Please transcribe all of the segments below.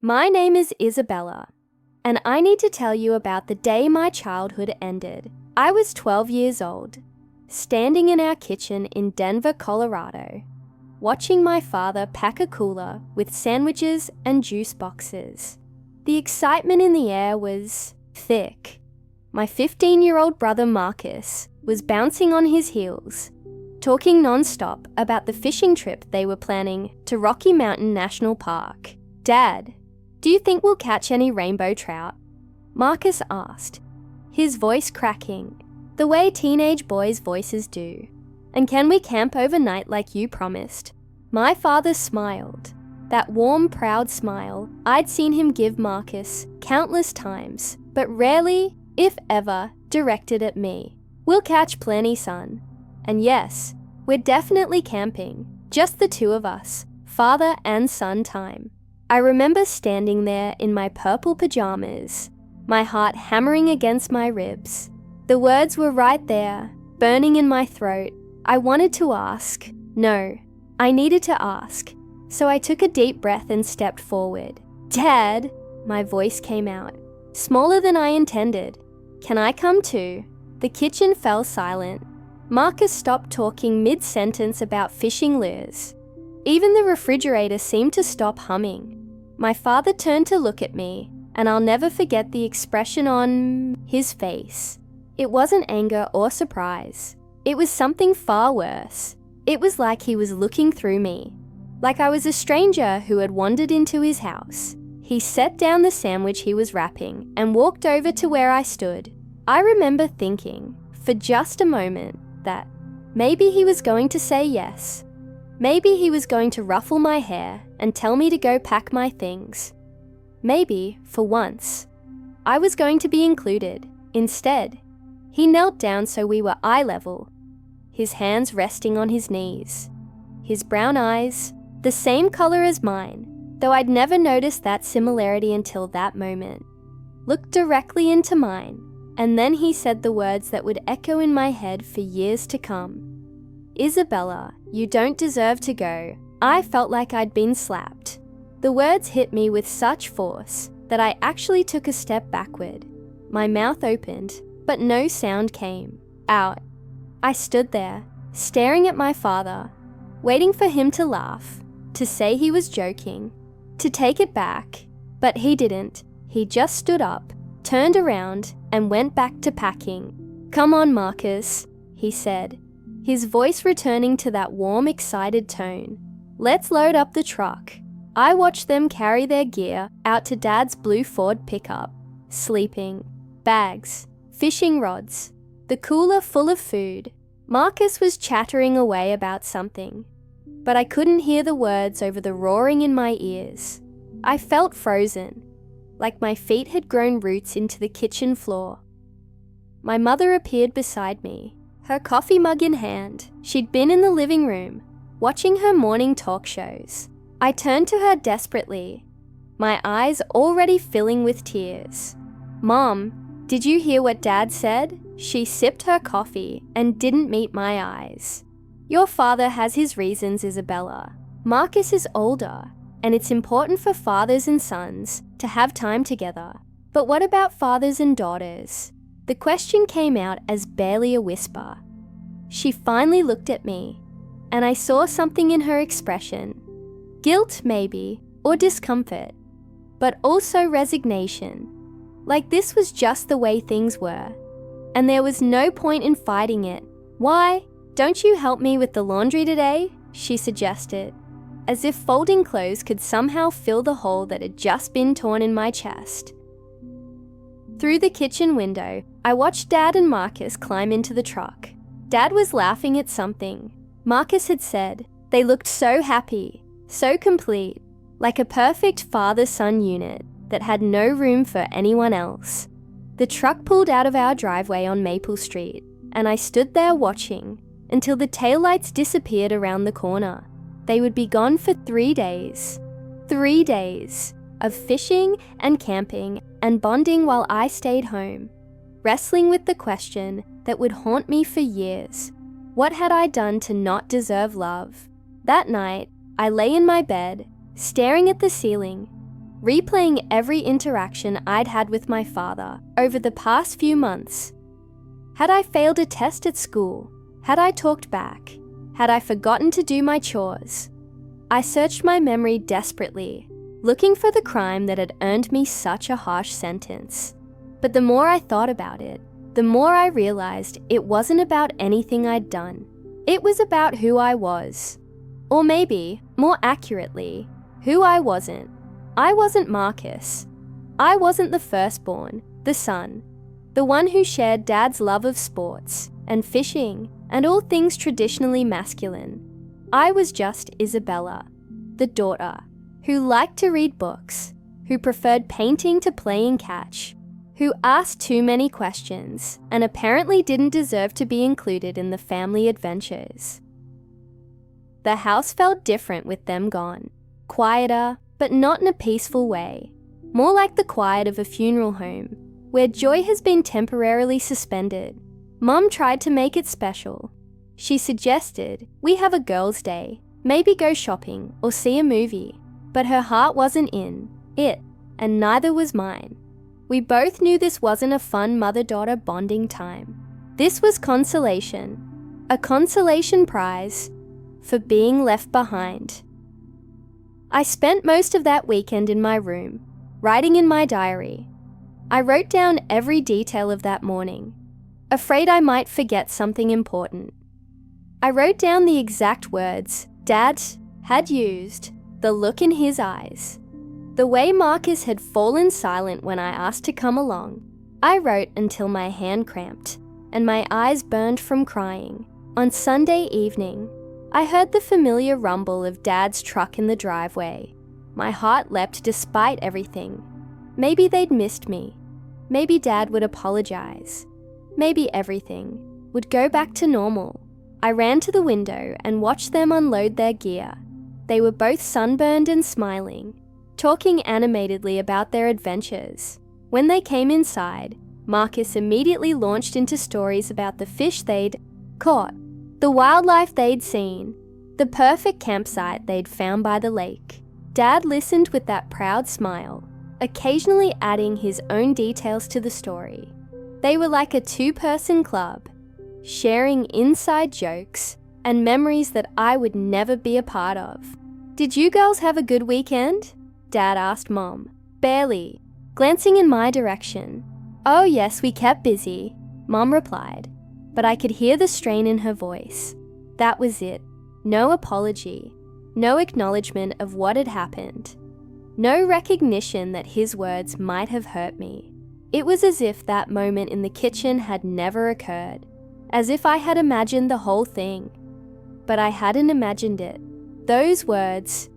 My name is Isabella, and I need to tell you about the day my childhood ended. I was 12 years old, standing in our kitchen in Denver, Colorado, watching my father pack a cooler with sandwiches and juice boxes. The excitement in the air was thick. My 15-year-old brother Marcus was bouncing on his heels, talking non-stop about the fishing trip they were planning to Rocky Mountain National Park. "Dad, do you think we'll catch any rainbow trout?" Marcus asked, his voice cracking, the way teenage boys' voices do. "And can we camp overnight like you promised?" My father smiled, that warm, proud smile I'd seen him give Marcus countless times, but rarely, if ever, directed at me. "We'll catch plenty, son. And yes, we're definitely camping, just the two of us, father and son time." I remember standing there in my purple pajamas, my heart hammering against my ribs. The words were right there, burning in my throat. I wanted to ask. No, I needed to ask. So I took a deep breath and stepped forward. "Dad," my voice came out, smaller than I intended. "Can I come too?" The kitchen fell silent. Marcus stopped talking mid-sentence about fishing lures. Even the refrigerator seemed to stop humming. My father turned to look at me, and I'll never forget the expression on his face. It wasn't anger or surprise. It was something far worse. It was like he was looking through me, like I was a stranger who had wandered into his house. He set down the sandwich he was wrapping and walked over to where I stood. I remember thinking, for just a moment, that maybe he was going to say yes. Maybe he was going to ruffle my hair and tell me to go pack my things. Maybe, for once, I was going to be included. Instead, he knelt down so we were eye level, his hands resting on his knees. His brown eyes, the same color as mine, though I'd never noticed that similarity until that moment, looked directly into mine, and then he said the words that would echo in my head for years to come. "Isabella, you don't deserve to go." I felt like I'd been slapped. The words hit me with such force that I actually took a step backward. My mouth opened, but no sound came out. I stood there, staring at my father, waiting for him to laugh, to say he was joking, to take it back, but he didn't. He just stood up, turned around, and went back to packing. "Come on, Marcus," he said, his voice returning to that warm, excited tone. "Let's load up the truck." I watched them carry their gear out to Dad's blue Ford pickup. Sleeping, bags, fishing rods, the cooler full of food. Marcus was chattering away about something, but I couldn't hear the words over the roaring in my ears. I felt frozen, like my feet had grown roots into the kitchen floor. My mother appeared beside me, her coffee mug in hand. She'd been in the living room, watching her morning talk shows. I turned to her desperately, my eyes already filling with tears. "Mom, did you hear what Dad said?" She sipped her coffee and didn't meet my eyes. "Your father has his reasons, Isabella. Marcus is older, and it's important for fathers and sons to have time together. But what about fathers and daughters?" The question came out as barely a whisper. She finally looked at me, and I saw something in her expression. Guilt, maybe, or discomfort, but also resignation. Like this was just the way things were, and there was no point in fighting it. "Why, don't you help me with the laundry today?" she suggested, as if folding clothes could somehow fill the hole that had just been torn in my chest. Through the kitchen window, I watched Dad and Marcus climb into the truck. Dad was laughing at something. Marcus had said, they looked so happy, so complete, like a perfect father-son unit that had no room for anyone else. The truck pulled out of our driveway on Maple Street, and I stood there watching until the taillights disappeared around the corner. They would be gone for 3 days. 3 days of fishing and camping and bonding while I stayed home, wrestling with the question that would haunt me for years. What had I done to not deserve love? That night, I lay in my bed, staring at the ceiling, replaying every interaction I'd had with my father over the past few months. Had I failed a test at school? Had I talked back? Had I forgotten to do my chores? I searched my memory desperately, looking for the crime that had earned me such a harsh sentence. But the more I thought about it, the more I realized it wasn't about anything I'd done. It was about who I was. Or maybe, more accurately, who I wasn't. I wasn't Marcus. I wasn't the firstborn, the son, the one who shared Dad's love of sports and fishing and all things traditionally masculine. I was just Isabella, the daughter, who liked to read books, who preferred painting to playing catch, who asked too many questions and apparently didn't deserve to be included in the family adventures. The house felt different with them gone, quieter, but not in a peaceful way, more like the quiet of a funeral home, where joy has been temporarily suspended. Mum tried to make it special. She suggested we have a girls' day, maybe go shopping or see a movie, but her heart wasn't in it, and neither was mine. We both knew this wasn't a fun mother-daughter bonding time. This was consolation, a consolation prize for being left behind. I spent most of that weekend in my room, writing in my diary. I wrote down every detail of that morning, afraid I might forget something important. I wrote down the exact words Dad had used, the look in his eyes, the way Marcus had fallen silent when I asked to come along. I wrote until my hand cramped and my eyes burned from crying. On Sunday evening, I heard the familiar rumble of Dad's truck in the driveway. My heart leapt despite everything. Maybe they'd missed me. Maybe Dad would apologize. Maybe everything would go back to normal. I ran to the window and watched them unload their gear. They were both sunburned and smiling, talking animatedly about their adventures. When they came inside, Marcus immediately launched into stories about the fish they'd caught, the wildlife they'd seen, the perfect campsite they'd found by the lake. Dad listened with that proud smile, occasionally adding his own details to the story. They were like a two-person club, sharing inside jokes and memories that I would never be a part of. "Did you girls have a good weekend?" Dad asked Mom, barely, glancing in my direction. "Oh yes, we kept busy," Mom replied, but I could hear the strain in her voice. That was it. No apology, no acknowledgement of what had happened, no recognition that his words might have hurt me. It was as if that moment in the kitchen had never occurred, as if I had imagined the whole thing. But I hadn't imagined it. Those words,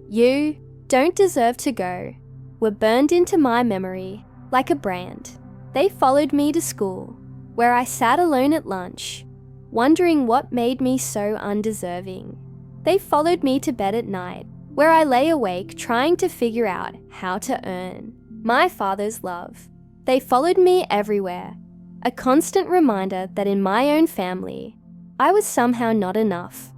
"You don't deserve to go," were burned into my memory like a brand. They followed me to school, where I sat alone at lunch, wondering what made me so undeserving. They followed me to bed at night, where I lay awake trying to figure out how to earn my father's love. They followed me everywhere, a constant reminder that in my own family, I was somehow not enough.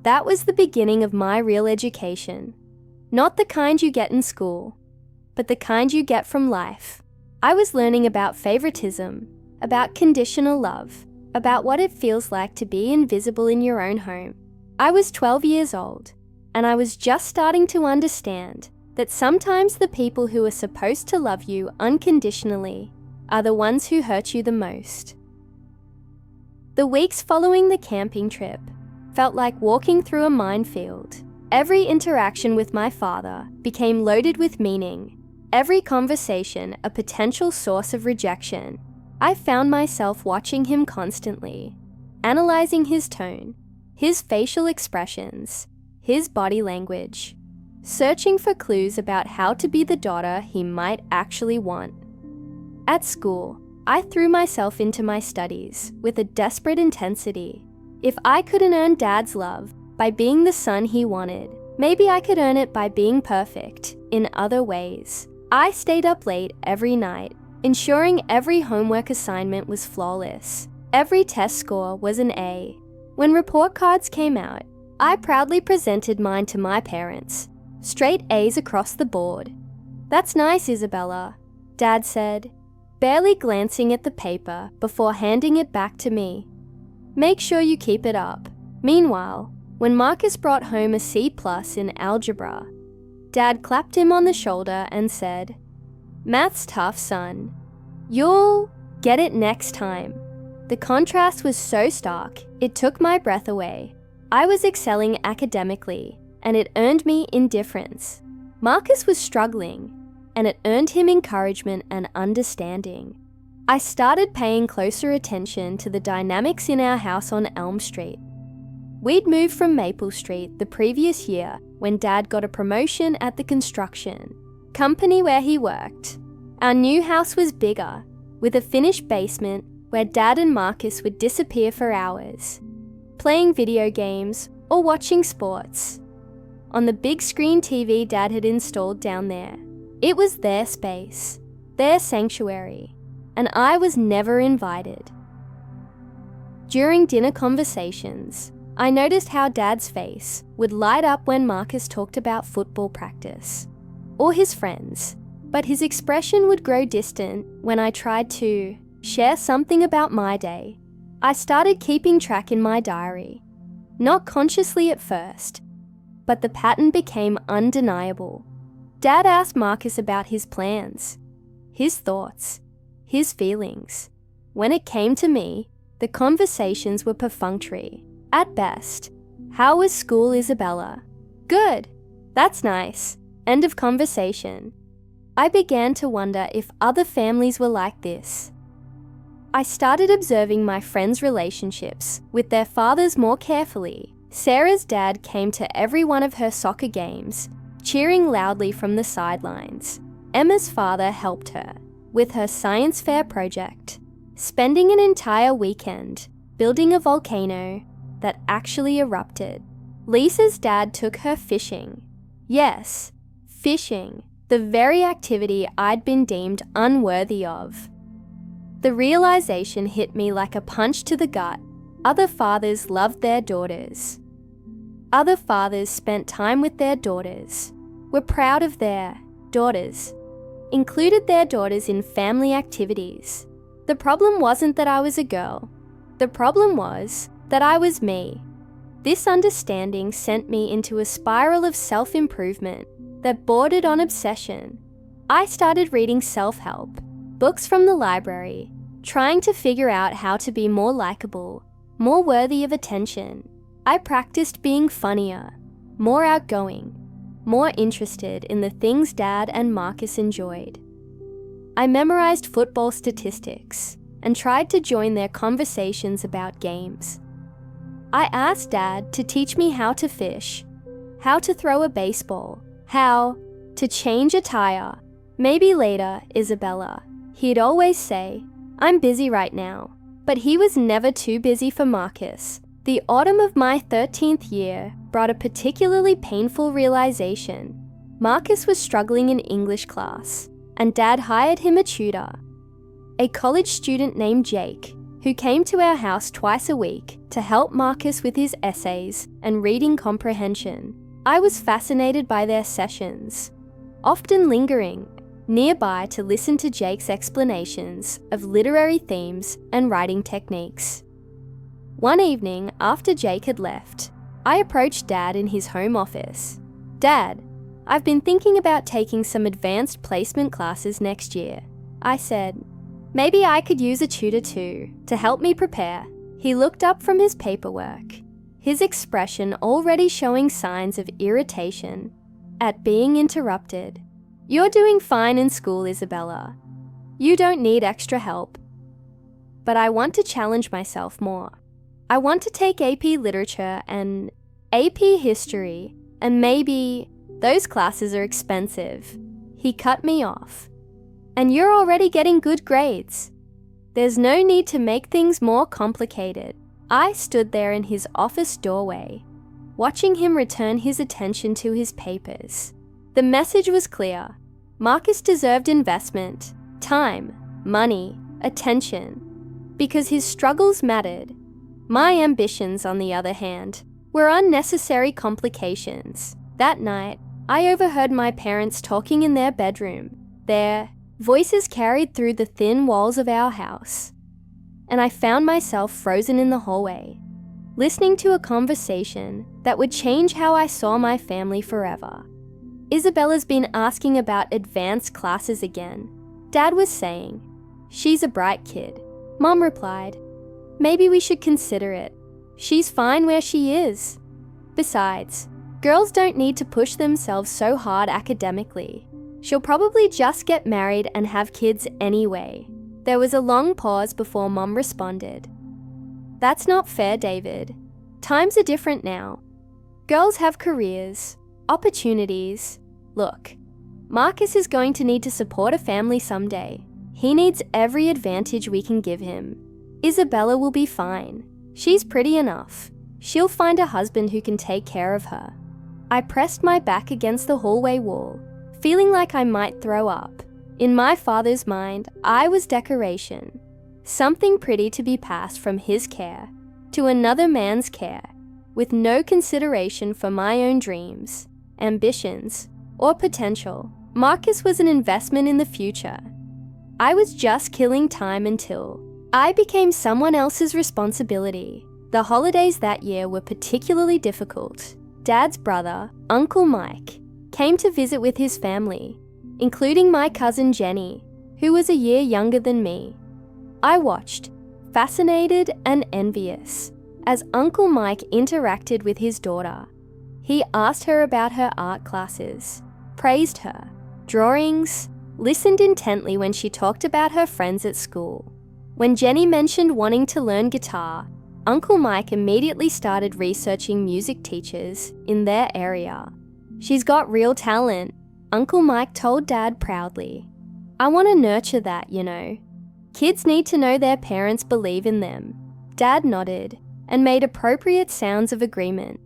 That was the beginning of my real education. Not the kind you get in school, but the kind you get from life. I was learning about favoritism, about conditional love, about what it feels like to be invisible in your own home. I was 12 years old, and I was just starting to understand that sometimes the people who are supposed to love you unconditionally are the ones who hurt you the most. The weeks following the camping trip felt like walking through a minefield. Every interaction with my father became loaded with meaning, every conversation a potential source of rejection. I found myself watching him constantly, analyzing his tone, his facial expressions, his body language, searching for clues about how to be the daughter he might actually want. At school, I threw myself into my studies with a desperate intensity. If I couldn't earn Dad's love by being the son he wanted, maybe I could earn it by being perfect in other ways. I stayed up late every night, ensuring every homework assignment was flawless. Every test score was an A. When report cards came out, I proudly presented mine to my parents, Straight A's across the board. That's nice, Isabella, Dad said, barely glancing at the paper before handing it back to me. Make sure you keep it up. Meanwhile, when Marcus brought home a C+ in algebra, Dad clapped him on the shoulder and said, "Math's tough, son. You'll get it next time." The contrast was so stark, it took my breath away. I was excelling academically, and it earned me indifference. Marcus was struggling, and it earned him encouragement and understanding. I started paying closer attention to the dynamics in our house on Elm Street. We'd moved from Maple Street the previous year when Dad got a promotion at the construction company where he worked. Our new house was bigger, with a finished basement where Dad and Marcus would disappear for hours, playing video games or watching sports. On the big screen TV Dad had installed down there, it was their space, their sanctuary, and I was never invited. During dinner conversations, I noticed how Dad's face would light up when Marcus talked about football practice or his friends, but his expression would grow distant when I tried to share something about my day. I started keeping track in my diary, not consciously at first, but the pattern became undeniable. Dad asked Marcus about his plans, his thoughts, his feelings. When it came to me, the conversations were perfunctory. At best, "How was school, Isabella?" "Good. That's nice." End of conversation. I began to wonder if other families were like this. I started observing my friends' relationships with their fathers more carefully. Sarah's dad came to every one of her soccer games, cheering loudly from the sidelines. Emma's father helped her with her science fair project, spending an entire weekend building a volcano that actually erupted. Lisa's dad took her fishing. Yes, fishing, the very activity I'd been deemed unworthy of. The realization hit me like a punch to the gut. Other fathers loved their daughters. Other fathers spent time with their daughters, were proud of their daughters, included their daughters in family activities. The problem wasn't that I was a girl. The problem was that I was me. This understanding sent me into a spiral of self-improvement that bordered on obsession. I started reading self-help, books from the library, trying to figure out how to be more likable, more worthy of attention. I practiced being funnier, more outgoing, more interested in the things Dad and Marcus enjoyed. I memorized football statistics and tried to join their conversations about games. I asked Dad to teach me how to fish, how to throw a baseball, how to change a tire. "Maybe later, Isabella," he'd always say. "I'm busy right now." But he was never too busy for Marcus. The autumn of my 13th year brought a particularly painful realization. Marcus was struggling in English class, and Dad hired him a tutor, a college student named Jake, who came to our house twice a week to help Marcus with his essays and reading comprehension. I was fascinated by their sessions, often lingering nearby to listen to Jake's explanations of literary themes and writing techniques. One evening, after Jake had left, I approached Dad in his home office. "Dad, I've been thinking about taking some advanced placement classes next year," I said. "Maybe I could use a tutor too, to help me prepare." He looked up from his paperwork, his expression already showing signs of irritation at being interrupted. "You're doing fine in school, Isabella. You don't need extra help. But I want to challenge myself more. I want to take AP Literature and AP History, and maybe those classes are expensive." He cut me off. "And you're already getting good grades. There's no need to make things more complicated." I stood there in his office doorway, watching him return his attention to his papers. The message was clear. Marcus deserved investment, time, money, attention, because his struggles mattered. My ambitions, on the other hand, were unnecessary complications. That night, I overheard my parents talking in their bedroom. Their voices carried through the thin walls of our house. And I found myself frozen in the hallway, listening to a conversation that would change how I saw my family forever. Isabella's been asking about advanced classes again. Dad was saying, "She's a bright kid." Mom replied, "Maybe we should consider it. She's fine where she is. Besides, girls don't need to push themselves so hard academically. She'll probably just get married and have kids anyway." There was a long pause before Mom responded. "That's not fair, David. Times are different now. Girls have careers, opportunities. Look, Marcus is going to need to support a family someday. He needs every advantage we can give him. Isabella will be fine. She's pretty enough. She'll find a husband who can take care of her." I pressed my back against the hallway wall, feeling like I might throw up. In my father's mind, I was decoration, something pretty to be passed from his care to another man's care, with no consideration for my own dreams, ambitions, or potential. Marcus was an investment in the future. I was just killing time until I became someone else's responsibility. The holidays that year were particularly difficult. Dad's brother, Uncle Mike, came to visit with his family, including my cousin Jenny, who was a year younger than me. I watched, fascinated and envious, as Uncle Mike interacted with his daughter. He asked her about her art classes, praised her drawings, listened intently when she talked about her friends at school. When Jenny mentioned wanting to learn guitar, Uncle Mike immediately started researching music teachers in their area. "She's got real talent," Uncle Mike told Dad proudly. "I want to nurture that, you know. Kids need to know their parents believe in them." Dad nodded and made appropriate sounds of agreement,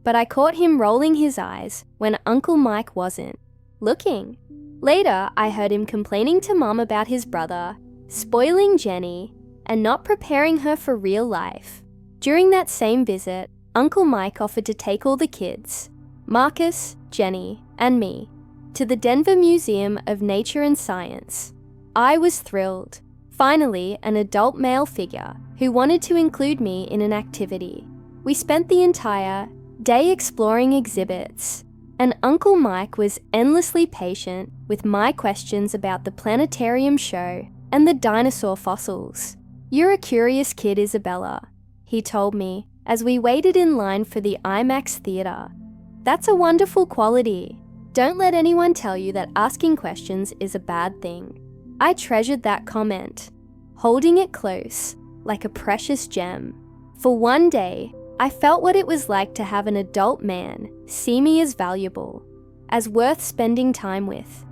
but I caught him rolling his eyes when Uncle Mike wasn't looking. Later, I heard him complaining to Mom about his brother, spoiling Jenny, and not preparing her for real life. During that same visit, Uncle Mike offered to take all the kids, Marcus, Jenny, and me, to the Denver Museum of Nature and Science. I was thrilled. Finally, an adult male figure who wanted to include me in an activity. We spent the entire day exploring exhibits, and Uncle Mike was endlessly patient with my questions about the planetarium show and the dinosaur fossils. "You're a curious kid, Isabella," he told me as we waited in line for the IMAX theater. "That's a wonderful quality. Don't let anyone tell you that asking questions is a bad thing." I treasured that comment, holding it close, like a precious gem. For one day, I felt what it was like to have an adult man see me as valuable, as worth spending time with,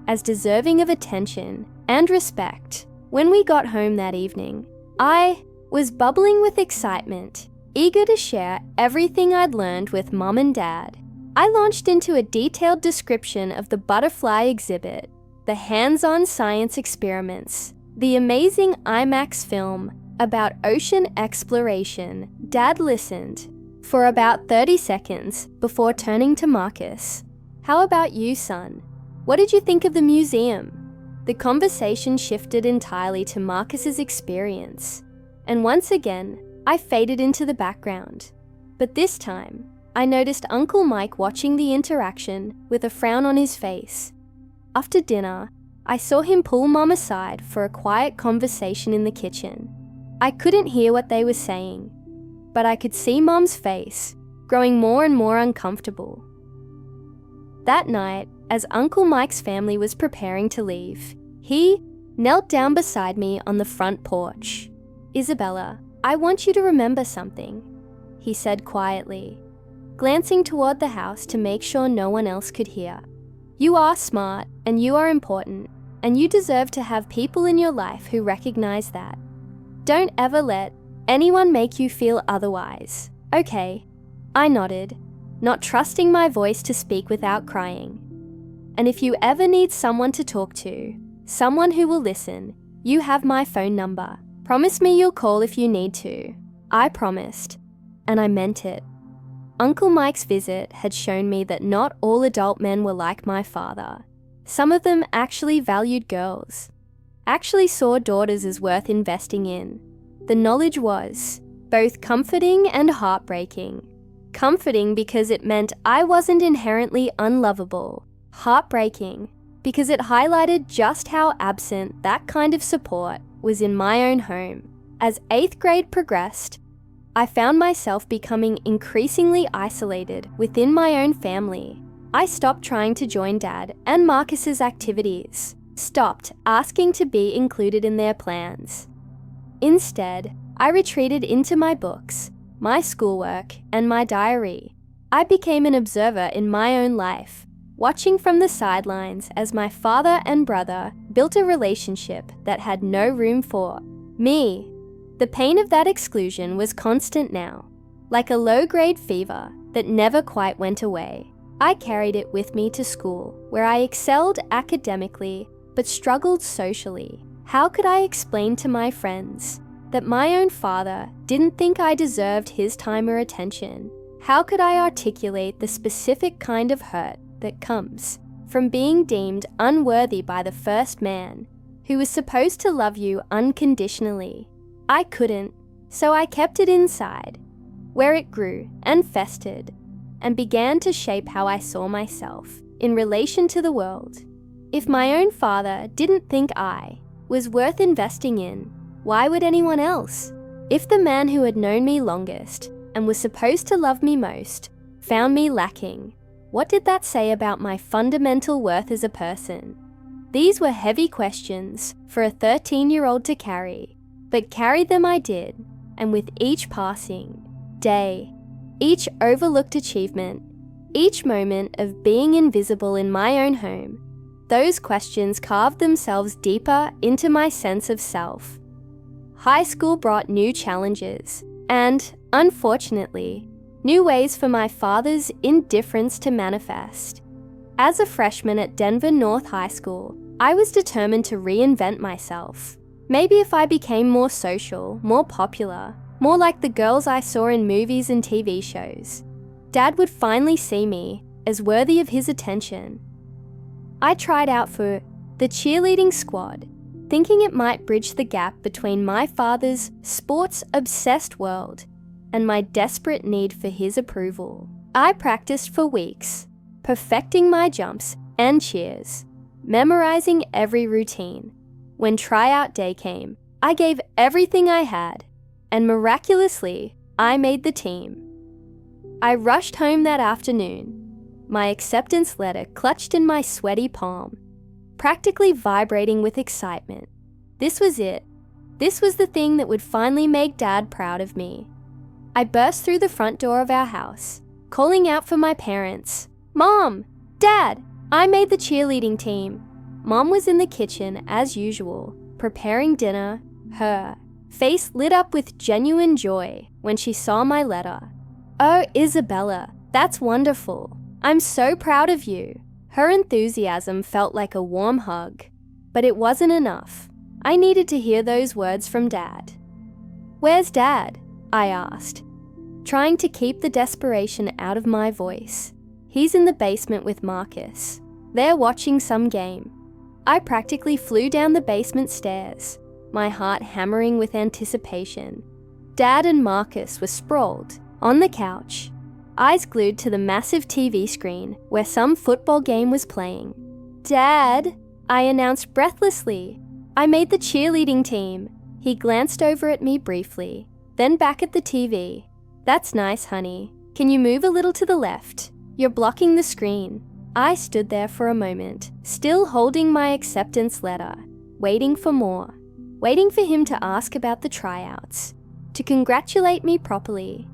as deserving of attention and respect. When we got home that evening, I was bubbling with excitement, eager to share everything I'd learned with Mom and Dad. I launched into a detailed description of the butterfly exhibit, the hands-on science experiments, the amazing IMAX film about ocean exploration. Dad listened for about 30 seconds before turning to Marcus. "How about you, son? What did you think of the museum?" The conversation shifted entirely to Marcus's experience, and once again, I faded into the background. But this time, I noticed Uncle Mike watching the interaction with a frown on his face. After dinner, I saw him pull Mom aside for a quiet conversation in the kitchen. I couldn't hear what they were saying, but I could see Mom's face growing more and more uncomfortable. That night, as Uncle Mike's family was preparing to leave, he knelt down beside me on the front porch. "Isabella, I want you to remember something," he said quietly, glancing toward the house to make sure no one else could hear. "You are smart, and you are important, and you deserve to have people in your life who recognize that. Don't ever let anyone make you feel otherwise, okay?" I nodded, not trusting my voice to speak without crying. "And if you ever need someone to talk to, someone who will listen, you have my phone number. Promise me you'll call if you need to." I promised, and I meant it. Uncle Mike's visit had shown me that not all adult men were like my father. Some of them actually valued girls, actually saw daughters as worth investing in. The knowledge was both comforting and heartbreaking. Comforting because it meant I wasn't inherently unlovable. Heartbreaking because it highlighted just how absent that kind of support was in my own home. As 8th grade progressed, I found myself becoming increasingly isolated within my own family. I stopped trying to join Dad and Marcus's activities, stopped asking to be included in their plans. Instead, I retreated into my books, my schoolwork, and my diary. I became an observer in my own life, watching from the sidelines as my father and brother built a relationship that had no room for me. The pain of that exclusion was constant now, like a low-grade fever that never quite went away. I carried it with me to school, where I excelled academically but struggled socially. How could I explain to my friends that my own father didn't think I deserved his time or attention? How could I articulate the specific kind of hurt that comes from being deemed unworthy by the first man who was supposed to love you unconditionally? I couldn't, so I kept it inside, where it grew and festered and began to shape how I saw myself in relation to the world. If my own father didn't think I was worth investing in, why would anyone else? If the man who had known me longest and was supposed to love me most found me lacking, what did that say about my fundamental worth as a person? These were heavy questions for a 13-year-old to carry, but carry them I did, and with each passing day, each overlooked achievement, each moment of being invisible in my own home, those questions carved themselves deeper into my sense of self. High school brought new challenges and, unfortunately, new ways for my father's indifference to manifest. As a freshman at Denver North High School, I was determined to reinvent myself. Maybe if I became more social, more popular, more like the girls I saw in movies and TV shows, Dad would finally see me as worthy of his attention. I tried out for the cheerleading squad, thinking it might bridge the gap between my father's sports-obsessed world and my desperate need for his approval. I practiced for weeks, perfecting my jumps and cheers, memorizing every routine. When tryout day came, I gave everything I had, and miraculously, I made the team. I rushed home that afternoon, my acceptance letter clutched in my sweaty palm, practically vibrating with excitement. This was it. This was the thing that would finally make Dad proud of me. I burst through the front door of our house, calling out for my parents. "Mom! Dad! I made the cheerleading team!" Mom was in the kitchen, as usual, preparing dinner, her face lit up with genuine joy when she saw my letter. "Oh, Isabella, that's wonderful. I'm so proud of you." Her enthusiasm felt like a warm hug, but it wasn't enough. I needed to hear those words from Dad. "Where's Dad?" I asked, trying to keep the desperation out of my voice. "He's in the basement with Marcus. They're watching some game." I practically flew down the basement stairs, my heart hammering with anticipation. Dad and Marcus were sprawled on the couch, eyes glued to the massive TV screen where some football game was playing. "Dad," I announced breathlessly, "I made the cheerleading team." He glanced over at me briefly, then back at the TV. "That's nice, honey. Can you move a little to the left? You're blocking the screen." I stood there for a moment, still holding my acceptance letter, waiting for more, waiting for him to ask about the tryouts, to congratulate me properly,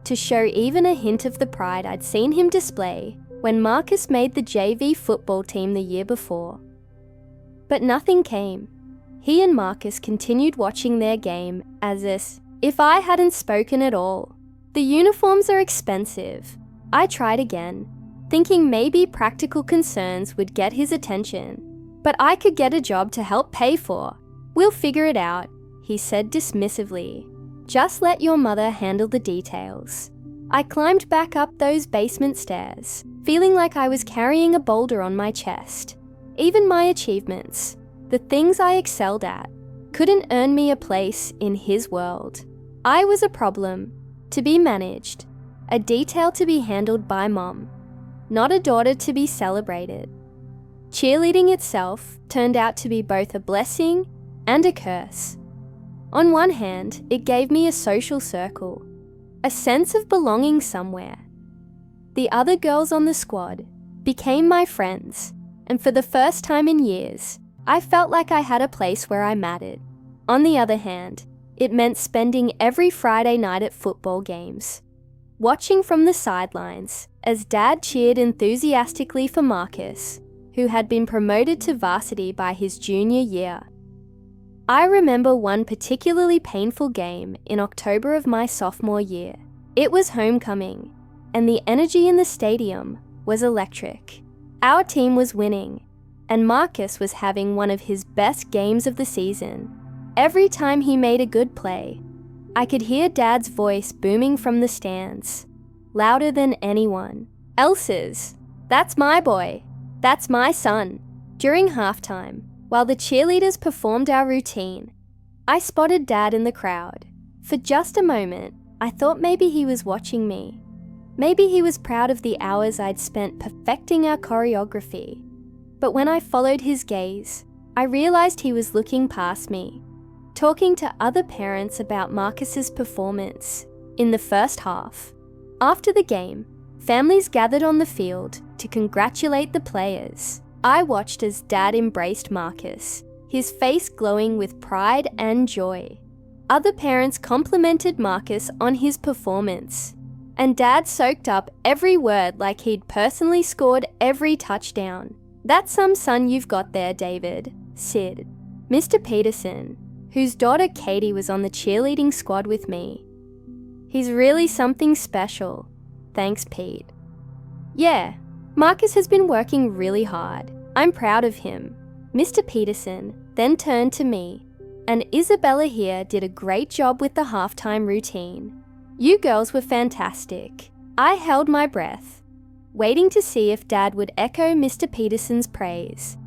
to show even a hint of the pride I'd seen him display when Marcus made the JV football team the year before. But nothing came. He and Marcus continued watching their game as if I hadn't spoken at all. "The uniforms are expensive." I tried again, thinking maybe practical concerns would get his attention. "But I could get a job to help pay for. We'll figure it out," he said dismissively. "Just let your mother handle the details." I climbed back up those basement stairs, feeling like I was carrying a boulder on my chest. Even my achievements, the things I excelled at, couldn't earn me a place in his world. I was a problem to be managed, a detail to be handled by Mom, not a daughter to be celebrated. Cheerleading itself turned out to be both a blessing and a curse. On one hand, it gave me a social circle, a sense of belonging somewhere. The other girls on the squad became my friends, and for the first time in years, I felt like I had a place where I mattered. On the other hand, it meant spending every Friday night at football games, watching from the sidelines as Dad cheered enthusiastically for Marcus, who had been promoted to varsity by his junior year. I remember one particularly painful game in October of my sophomore year. It was homecoming, and the energy in the stadium was electric. Our team was winning, and Marcus was having one of his best games of the season. Every time he made a good play, I could hear Dad's voice booming from the stands, louder than anyone else's. "That's my boy. That's my son." During halftime, while the cheerleaders performed our routine, I spotted Dad in the crowd. For just a moment, I thought maybe he was watching me. Maybe he was proud of the hours I'd spent perfecting our choreography. But when I followed his gaze, I realized he was looking past me, talking to other parents about Marcus's performance in the first half. After the game, families gathered on the field to congratulate the players. I watched as Dad embraced Marcus, his face glowing with pride and joy. Other parents complimented Marcus on his performance, and Dad soaked up every word like he'd personally scored every touchdown. "That's some son you've got there, David," Sid, Mr. Peterson, whose daughter Katie was on the cheerleading squad with me. "He's really something special. Thanks, Pete." "Yeah, Marcus has been working really hard. I'm proud of him." Mr. Peterson then turned to me, and "Isabella here did a great job with the halftime routine. You girls were fantastic." I held my breath, waiting to see if Dad would echo Mr. Peterson's praise,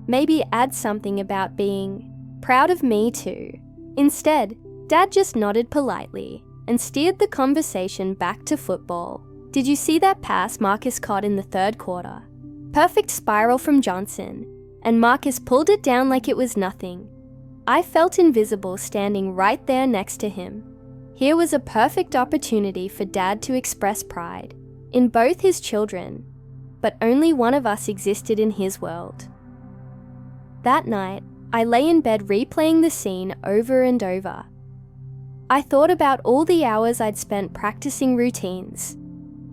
maybe add something about being proud of me too. Instead, Dad just nodded politely and steered the conversation back to football. "Did you see that pass Marcus caught in the third quarter? Perfect spiral from Johnson, and Marcus pulled it down like it was nothing." I felt invisible standing right there next to him. Here was a perfect opportunity for Dad to express pride in both his children, but only one of us existed in his world. That night, I lay in bed replaying the scene over and over. I thought about all the hours I'd spent practicing routines,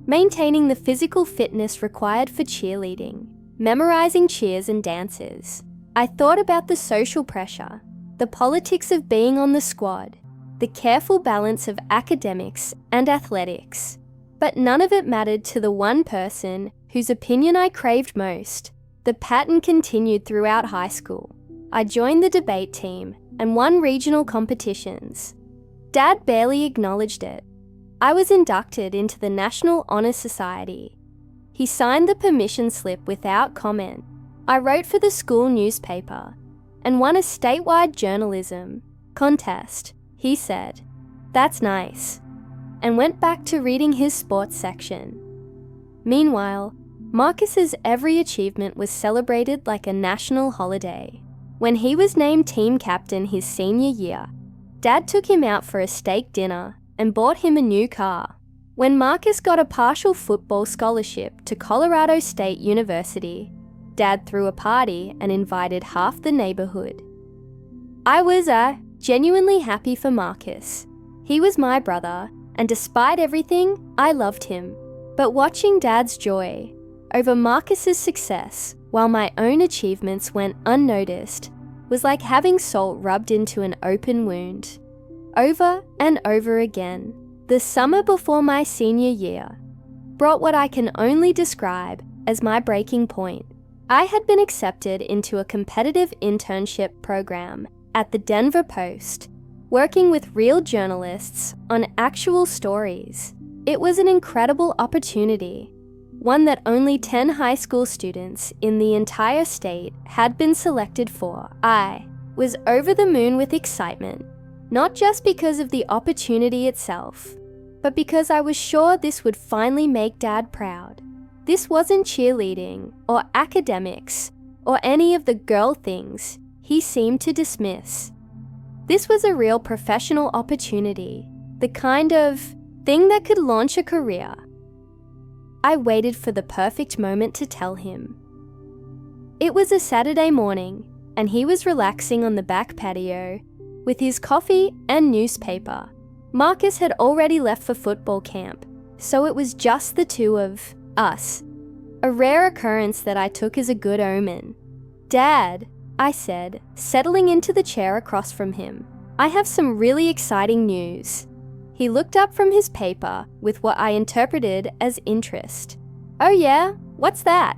maintaining the physical fitness required for cheerleading, memorizing cheers and dances. I thought about the social pressure, the politics of being on the squad, the careful balance of academics and athletics. But none of it mattered to the one person whose opinion I craved most. The pattern continued throughout high school. I joined the debate team and won regional competitions. Dad barely acknowledged it. I was inducted into the National Honor Society. He signed the permission slip without comment. I wrote for the school newspaper and won a statewide journalism contest. He said, "That's nice," and went back to reading his sports section. Meanwhile, Marcus's every achievement was celebrated like a national holiday. When he was named team captain his senior year, Dad took him out for a steak dinner and bought him a new car. When Marcus got a partial football scholarship to Colorado State University, Dad threw a party and invited half the neighborhood. I was genuinely happy for Marcus. He was my brother, and despite everything, I loved him. But watching Dad's joy over Marcus's success while my own achievements went unnoticed was like having salt rubbed into an open wound. Over and over again, the summer before my senior year brought what I can only describe as my breaking point. I had been accepted into a competitive internship program at the Denver Post, working with real journalists on actual stories. It was an incredible opportunity, one that only 10 high school students in the entire state had been selected for. I was over the moon with excitement, not just because of the opportunity itself, but because I was sure this would finally make Dad proud. This wasn't cheerleading or academics or any of the girl things he seemed to dismiss. This was a real professional opportunity, the kind of thing that could launch a career. I waited for the perfect moment to tell him. It was a Saturday morning, and he was relaxing on the back patio with his coffee and newspaper. Marcus had already left for football camp, so it was just the two of us, a rare occurrence that I took as a good omen. "Dad," I said, settling into the chair across from him, "I have some really exciting news." He looked up from his paper with what I interpreted as interest. "Oh yeah? What's that?"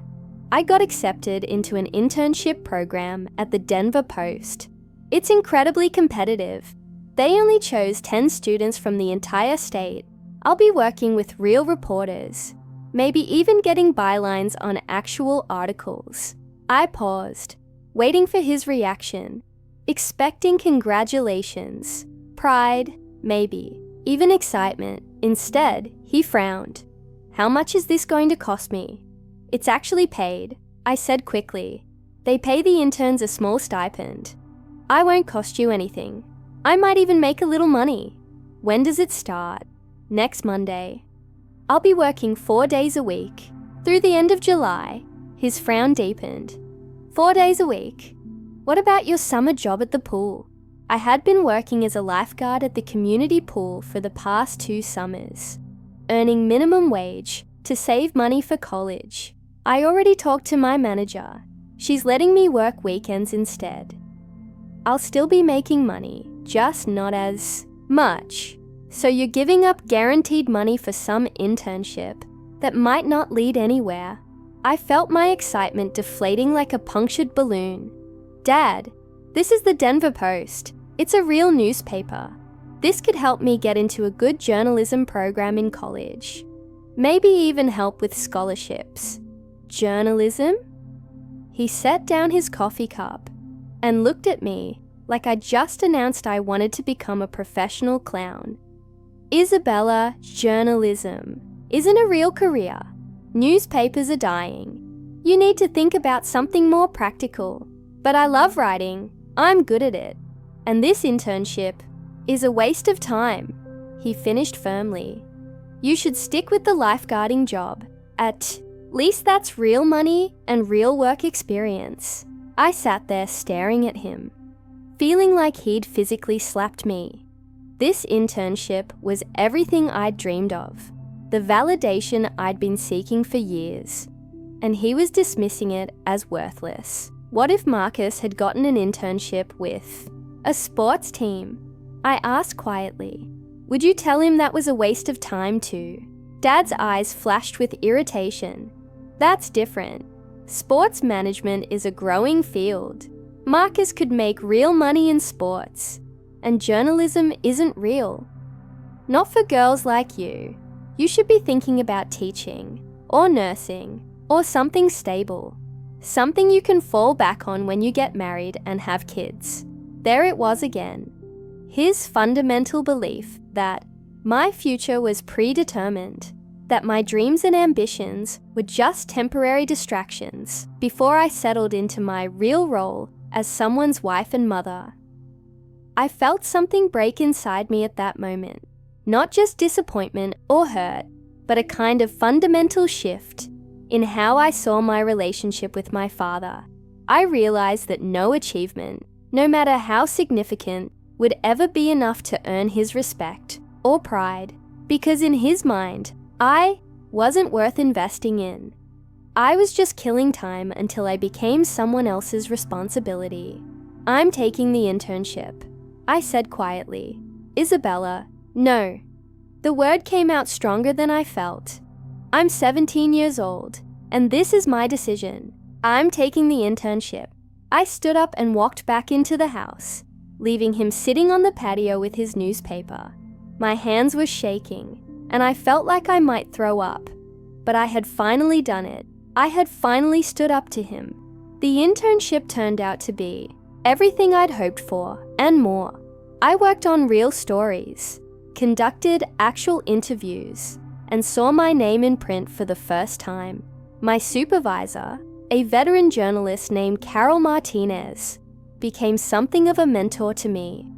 I got accepted into an internship program at the Denver Post. It's incredibly competitive. They only chose 10 students from the entire state. I'll be working with real reporters, maybe even getting bylines on actual articles. I paused, waiting for his reaction, expecting congratulations, pride, maybe, even excitement. Instead, he frowned. "How much is this going to cost me?" "It's actually paid," I said quickly. "They pay the interns a small stipend. I won't cost you anything. I might even make a little money." "When does it start?" "Next Monday. I'll be working 4 days a week, through the end of July." His frown deepened. 4 days a week? What about your summer job at the pool?" I had been working as a lifeguard at the community pool for the past 2 summers, earning minimum wage to save money for college. I already talked to my manager. She's letting me work weekends instead. I'll still be making money, just not as much. "So you're giving up guaranteed money for some internship that might not lead anywhere?" I felt my excitement deflating like a punctured balloon. "Dad, this is the Denver Post. It's a real newspaper. This could help me get into a good journalism program in college. Maybe even help with scholarships." "Journalism?" He set down his coffee cup and looked at me like I just announced I wanted to become a professional clown. "Isabella, journalism isn't a real career. Newspapers are dying. You need to think about something more practical. But I love writing. I'm good at it. And this internship is a waste of time." He finished firmly. "You should stick with the lifeguarding job. At least that's real money and real work experience." I sat there staring at him, feeling like he'd physically slapped me. This internship was everything I'd dreamed of, the validation I'd been seeking for years, and he was dismissing it as worthless. What if Marcus had gotten an internship with a sports team? I asked quietly. Would you tell him that was a waste of time too? Dad's eyes flashed with irritation. That's different. Sports management is a growing field. Marcus could make real money in sports, and journalism isn't real. Not for girls like you. You should be thinking about teaching, or nursing, or something stable. Something you can fall back on when you get married and have kids. There it was again. His fundamental belief that my future was predetermined, that my dreams and ambitions were just temporary distractions before I settled into my real role as someone's wife and mother. I felt something break inside me at that moment. Not just disappointment or hurt, but a kind of fundamental shift in how I saw my relationship with my father. I realized that no achievement, no matter how significant, would ever be enough to earn his respect or pride, because in his mind, I wasn't worth investing in. I was just killing time until I became someone else's responsibility. I'm taking the internship, I said quietly. Isabella, no. The word came out stronger than I felt. I'm 17 years old, and this is my decision. I'm taking the internship. I stood up and walked back into the house, leaving him sitting on the patio with his newspaper. My hands were shaking, and I felt like I might throw up. But I had finally done it. I had finally stood up to him. The internship turned out to be everything I'd hoped for and more. I worked on real stories, conducted actual interviews, and saw my name in print for the first time. My supervisor, a veteran journalist named Carol Martinez, became something of a mentor to me.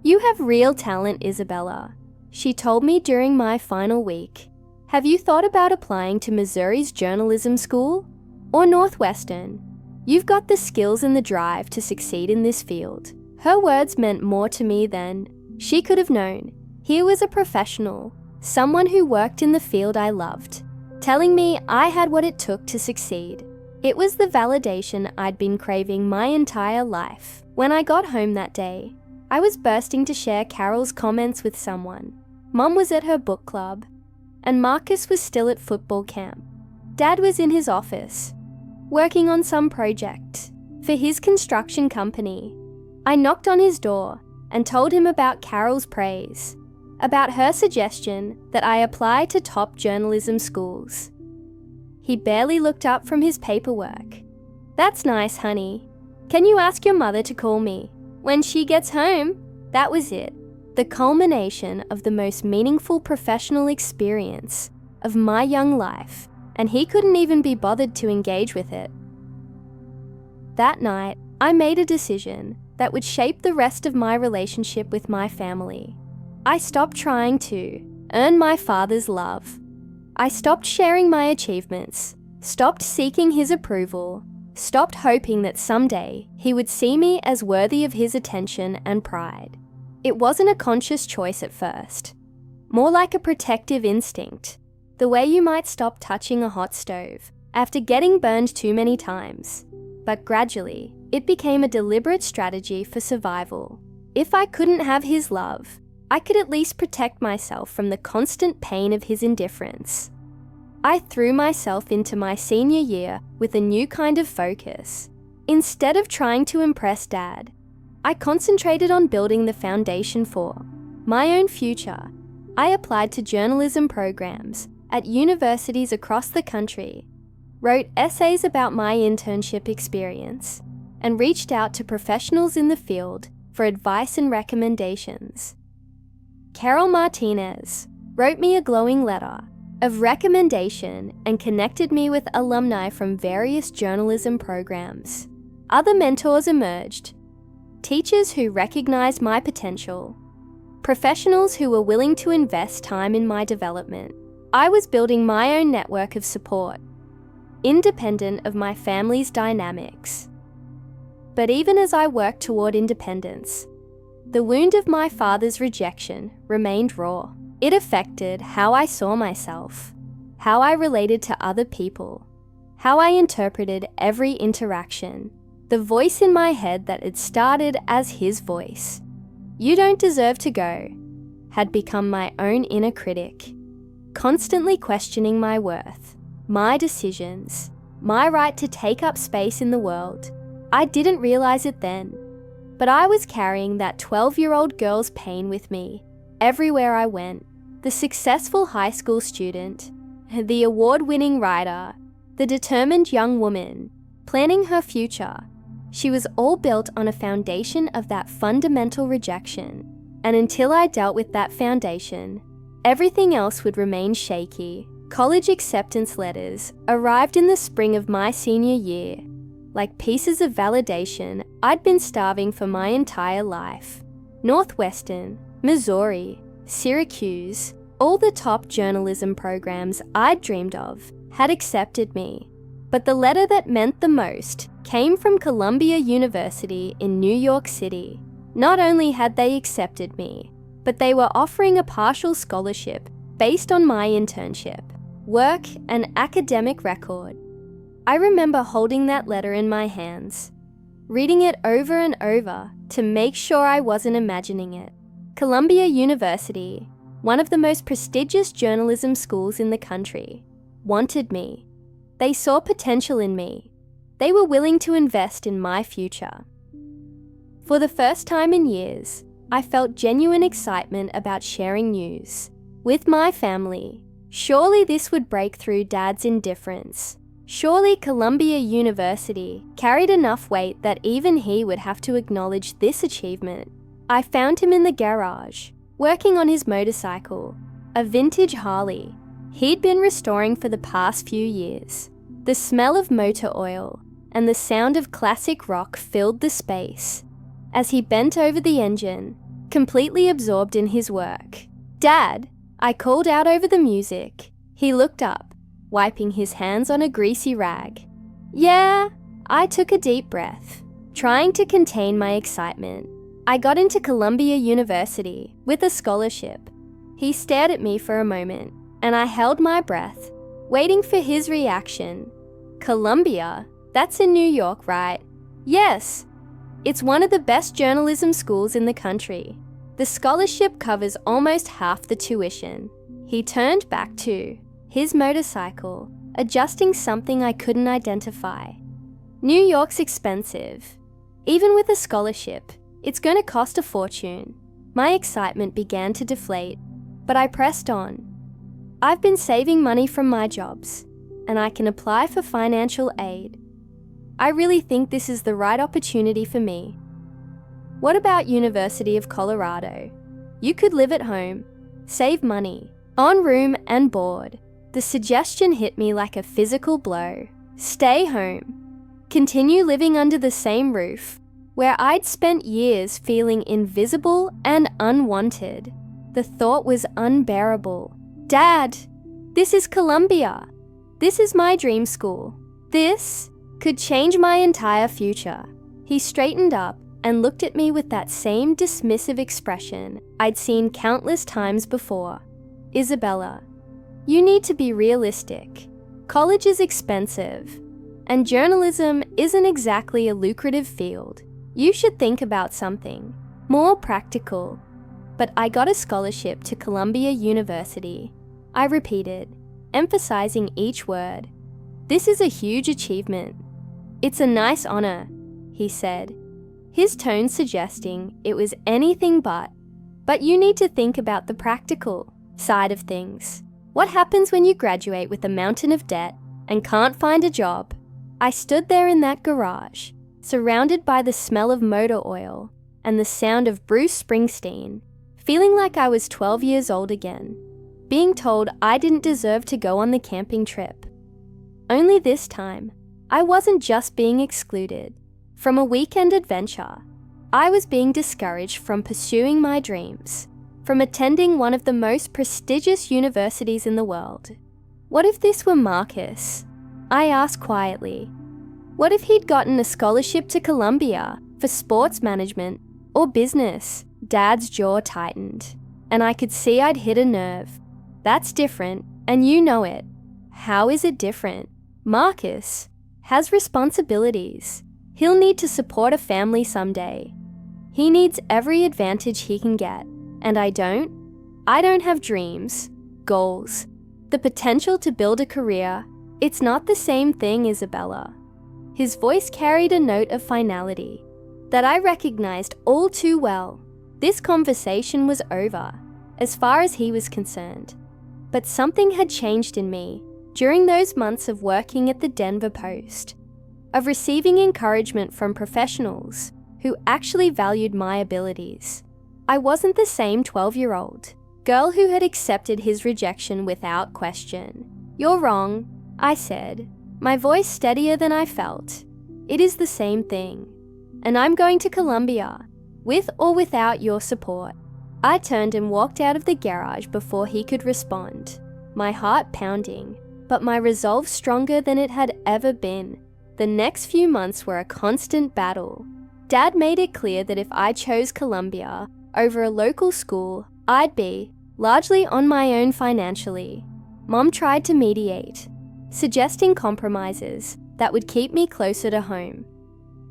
"You have real talent, Isabella," she told me during my final week. "Have you thought about applying to Missouri's journalism school? Or Northwestern? You've got the skills and the drive to succeed in this field." Her words meant more to me than she could have known. Here was a professional, someone who worked in the field I loved, telling me I had what it took to succeed. It was the validation I'd been craving my entire life. When I got home that day, I was bursting to share Carol's comments with someone. Mom was at her book club, and Marcus was still at football camp. Dad was in his office, working on some project for his construction company. I knocked on his door and told him about Carol's praise, about her suggestion that I apply to top journalism schools. He barely looked up from his paperwork. "That's nice, honey. Can you ask your mother to call me when she gets home?" That was it, the culmination of the most meaningful professional experience of my young life, and he couldn't even be bothered to engage with it. That night, I made a decision that would shape the rest of my relationship with my family. I stopped trying to earn my father's love. I stopped sharing my achievements, stopped seeking his approval, stopped hoping that someday he would see me as worthy of his attention and pride. It wasn't a conscious choice at first, more like a protective instinct, the way you might stop touching a hot stove after getting burned too many times. But gradually, it became a deliberate strategy for survival. If I couldn't have his love, I could at least protect myself from the constant pain of his indifference. I threw myself into my senior year with a new kind of focus. Instead of trying to impress Dad, I concentrated on building the foundation for my own future. I applied to journalism programs at universities across the country, wrote essays about my internship experience, and reached out to professionals in the field for advice and recommendations. Carol Martinez wrote me a glowing letter of recommendation and connected me with alumni from various journalism programs. Other mentors emerged, teachers who recognized my potential, professionals who were willing to invest time in my development. I was building my own network of support, independent of my family's dynamics. But even as I worked toward independence, the wound of my father's rejection remained raw. It affected how I saw myself, how I related to other people, how I interpreted every interaction. The voice in my head that had started as his voice, "You don't deserve to go," had become my own inner critic, constantly questioning my worth, my decisions, my right to take up space in the world. I didn't realize it then, but I was carrying that 12-year-old girl's pain with me everywhere I went. The successful high school student, the award-winning writer, the determined young woman, planning her future. She was all built on a foundation of that fundamental rejection, and until I dealt with that foundation, everything else would remain shaky. College acceptance letters arrived in the spring of my senior year, like pieces of validation I'd been starving for my entire life. Northwestern, Missouri, Syracuse, all the top journalism programs I'd dreamed of had accepted me. But the letter that meant the most came from Columbia University in New York City. Not only had they accepted me, but they were offering a partial scholarship based on my internship, work, and academic record. I remember holding that letter in my hands, reading it over and over to make sure I wasn't imagining it. Columbia University, one of the most prestigious journalism schools in the country, wanted me. They saw potential in me. They were willing to invest in my future. For the first time in years, I felt genuine excitement about sharing news. with my family. Surely this would break through Dad's indifference. Surely Columbia University carried enough weight that even he would have to acknowledge this achievement. I found him in the garage, working on his motorcycle, a vintage Harley he'd been restoring for the past few years. The smell of motor oil and the sound of classic rock filled the space as he bent over the engine, completely absorbed in his work. "Dad," I called out over the music. He looked up, wiping his hands on a greasy rag. "Yeah," I took a deep breath, trying to contain my excitement. "I got into Columbia University with a scholarship." He stared at me for a moment, and I held my breath, waiting for his reaction. "Columbia? That's in New York, right?" "Yes. It's one of the best journalism schools in the country. The scholarship covers almost half the tuition." He turned back to his motorcycle, adjusting something I couldn't identify. "New York's expensive. Even with a scholarship, it's going to cost a fortune." My excitement began to deflate, but I pressed on. "I've been saving money from my jobs, and I can apply for financial aid. I really think this is the right opportunity for me." "What about University of Colorado? You could live at home, save money, on room and board." The suggestion hit me like a physical blow. Stay home. Continue living under the same roof, where I'd spent years feeling invisible and unwanted. The thought was unbearable. "Dad, this is Columbia. This is my dream school. This could change my entire future." He straightened up and looked at me with that same dismissive expression I'd seen countless times before. "Isabella, you need to be realistic. College is expensive, and journalism isn't exactly a lucrative field. You should think about something more practical." "But I got a scholarship to Columbia University," I repeated, emphasizing each word. "This is a huge achievement." "It's a nice honor," he said, his tone suggesting it was anything but. "But you need to think about the practical side of things. What happens when you graduate with a mountain of debt and can't find a job?" I stood there in that garage, surrounded by the smell of motor oil and the sound of Bruce Springsteen, feeling like I was 12 years old again, being told I didn't deserve to go on the camping trip. Only this time, I wasn't just being excluded from a weekend adventure. I was being discouraged from pursuing my dreams, from attending one of the most prestigious universities in the world. What if this were Marcus? I asked quietly. What if he'd gotten a scholarship to Columbia for sports management or business? Dad's jaw tightened, and I could see I'd hit a nerve. "That's different, and you know it." "How is it different?" "Marcus has responsibilities. He'll need to support a family someday. He needs every advantage he can get, and I don't. I don't have dreams, goals, the potential to build a career. It's not the same thing, Isabella." His voice carried a note of finality that I recognized all too well. This conversation was over, as far as he was concerned. But something had changed in me during those months of working at the Denver Post, of receiving encouragement from professionals who actually valued my abilities. I wasn't the same 12-year-old girl who had accepted his rejection without question. "You're wrong," I said, my voice steadier than I felt. "It is the same thing, and I'm going to Columbia, with or without your support." I turned and walked out of the garage before he could respond, my heart pounding, but my resolve stronger than it had ever been. The next few months were a constant battle. Dad made it clear that if I chose Columbia over a local school, I'd be largely on my own financially. Mom tried to mediate, suggesting compromises that would keep me closer to home.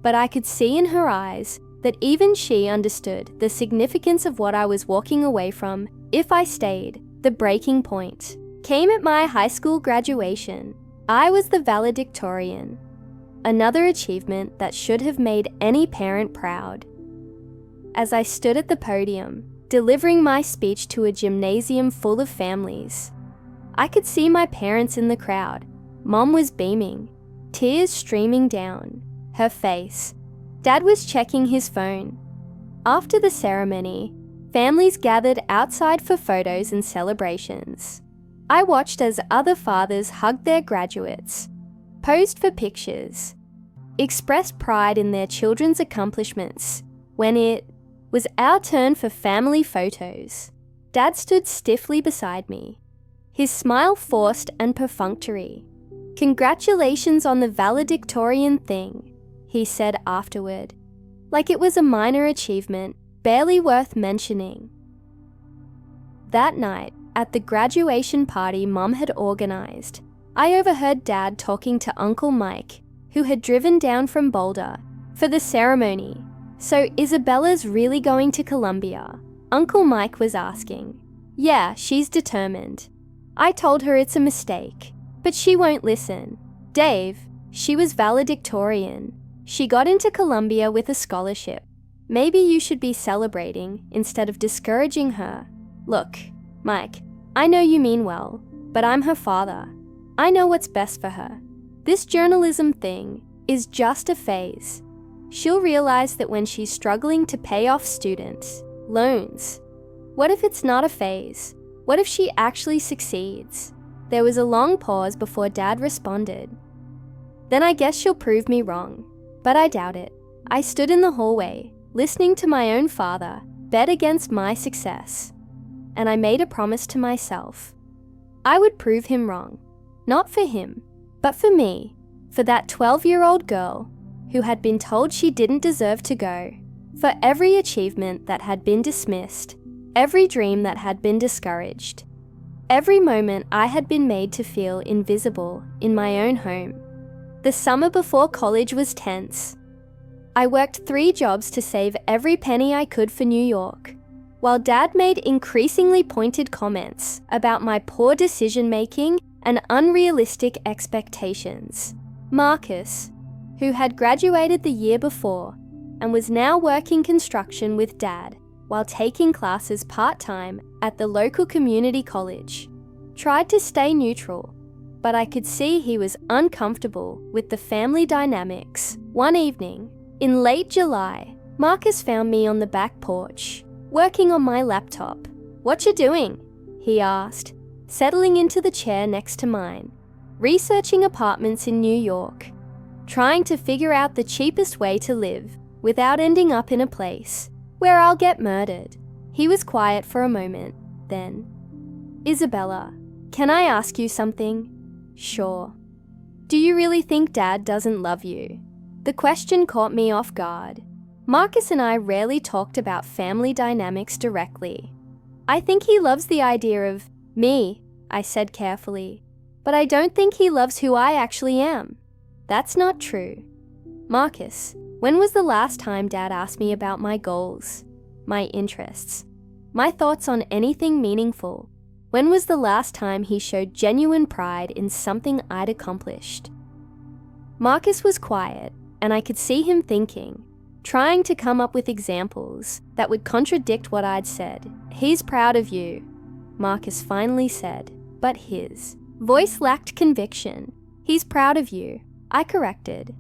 But I could see in her eyes that even she understood the significance of what I was walking away from if I stayed. The breaking point came at my high school graduation. I was the valedictorian, another achievement that should have made any parent proud. As I stood at the podium, delivering my speech to a gymnasium full of families. I could see my parents in the crowd. Mom was beaming, tears streaming down her face. Dad was checking his phone. After the ceremony, families gathered outside for photos and celebrations. I watched as other fathers hugged their graduates, posed for pictures, expressed pride in their children's accomplishments. When it was our turn for family photos, Dad stood stiffly beside me, his smile forced and perfunctory. "Congratulations on the valedictorian thing," he said afterward, like it was a minor achievement, barely worth mentioning. That night, at the graduation party Mom had organized, I overheard Dad talking to Uncle Mike, who had driven down from Boulder for the ceremony. "So Isabella's really going to Columbia?" Uncle Mike was asking. "Yeah, she's determined. I told her it's a mistake, but she won't listen. Dave, she was valedictorian. She got into Columbia with a scholarship. Maybe you should be celebrating instead of discouraging her. Look, Mike, I know you mean well, but I'm her father. I know what's best for her. This journalism thing is just a phase. She'll realize that when she's struggling to pay off student loans. What if it's not a phase? What if she actually succeeds?" There was a long pause before Dad responded. "Then I guess she'll prove me wrong, but I doubt it." I stood in the hallway, listening to my own father bet against my success, and I made a promise to myself. I would prove him wrong, not for him, but for me, for that 12-year-old girl who had been told she didn't deserve to go, for every achievement that had been dismissed, every dream that had been discouraged, every moment I had been made to feel invisible in my own home. The summer before college was tense. I worked 3 jobs to save every penny I could for New York, while Dad made increasingly pointed comments about my poor decision-making and unrealistic expectations. Marcus, who had graduated the year before and was now working construction with Dad while taking classes part-time at the local community college, tried to stay neutral, but I could see he was uncomfortable with the family dynamics. One evening, in late July, Marcus found me on the back porch, working on my laptop. "What you doing?" he asked, settling into the chair next to mine. "Researching apartments in New York, trying to figure out the cheapest way to live without ending up in a place where I'll get murdered." He was quiet for a moment, then, "Isabella, can I ask you something?" "Sure." "Do you really think Dad doesn't love you?" The question caught me off guard. Marcus and I rarely talked about family dynamics directly. "I think he loves the idea of me," I said carefully, "but I don't think he loves who I actually am." "That's not true." "Marcus, when was the last time Dad asked me about my goals, my interests, my thoughts on anything meaningful? When was the last time he showed genuine pride in something I'd accomplished?" Marcus was quiet, and I could see him thinking, trying to come up with examples that would contradict what I'd said. "He's proud of you," Marcus finally said, but his voice lacked conviction. "He's proud of you," I corrected.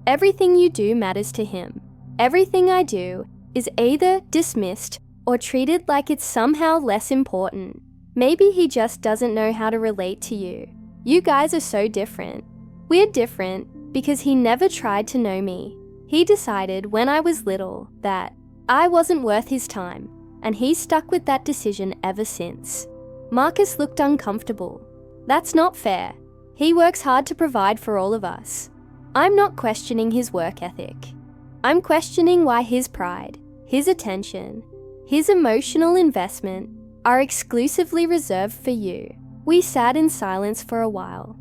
"Everything you do matters to him. Everything I do is either dismissed or treated like it's somehow less important. Maybe he just doesn't know how to relate to you. You guys are so different." We're different because he never tried to know me. He decided when I was little that I wasn't worth his time, and he's stuck with that decision ever since. Marcus looked uncomfortable. "That's not fair. He works hard to provide for all of us." I'm not questioning his work ethic. I'm questioning why his pride, his attention, his emotional investment are exclusively reserved for you. We sat in silence for a while,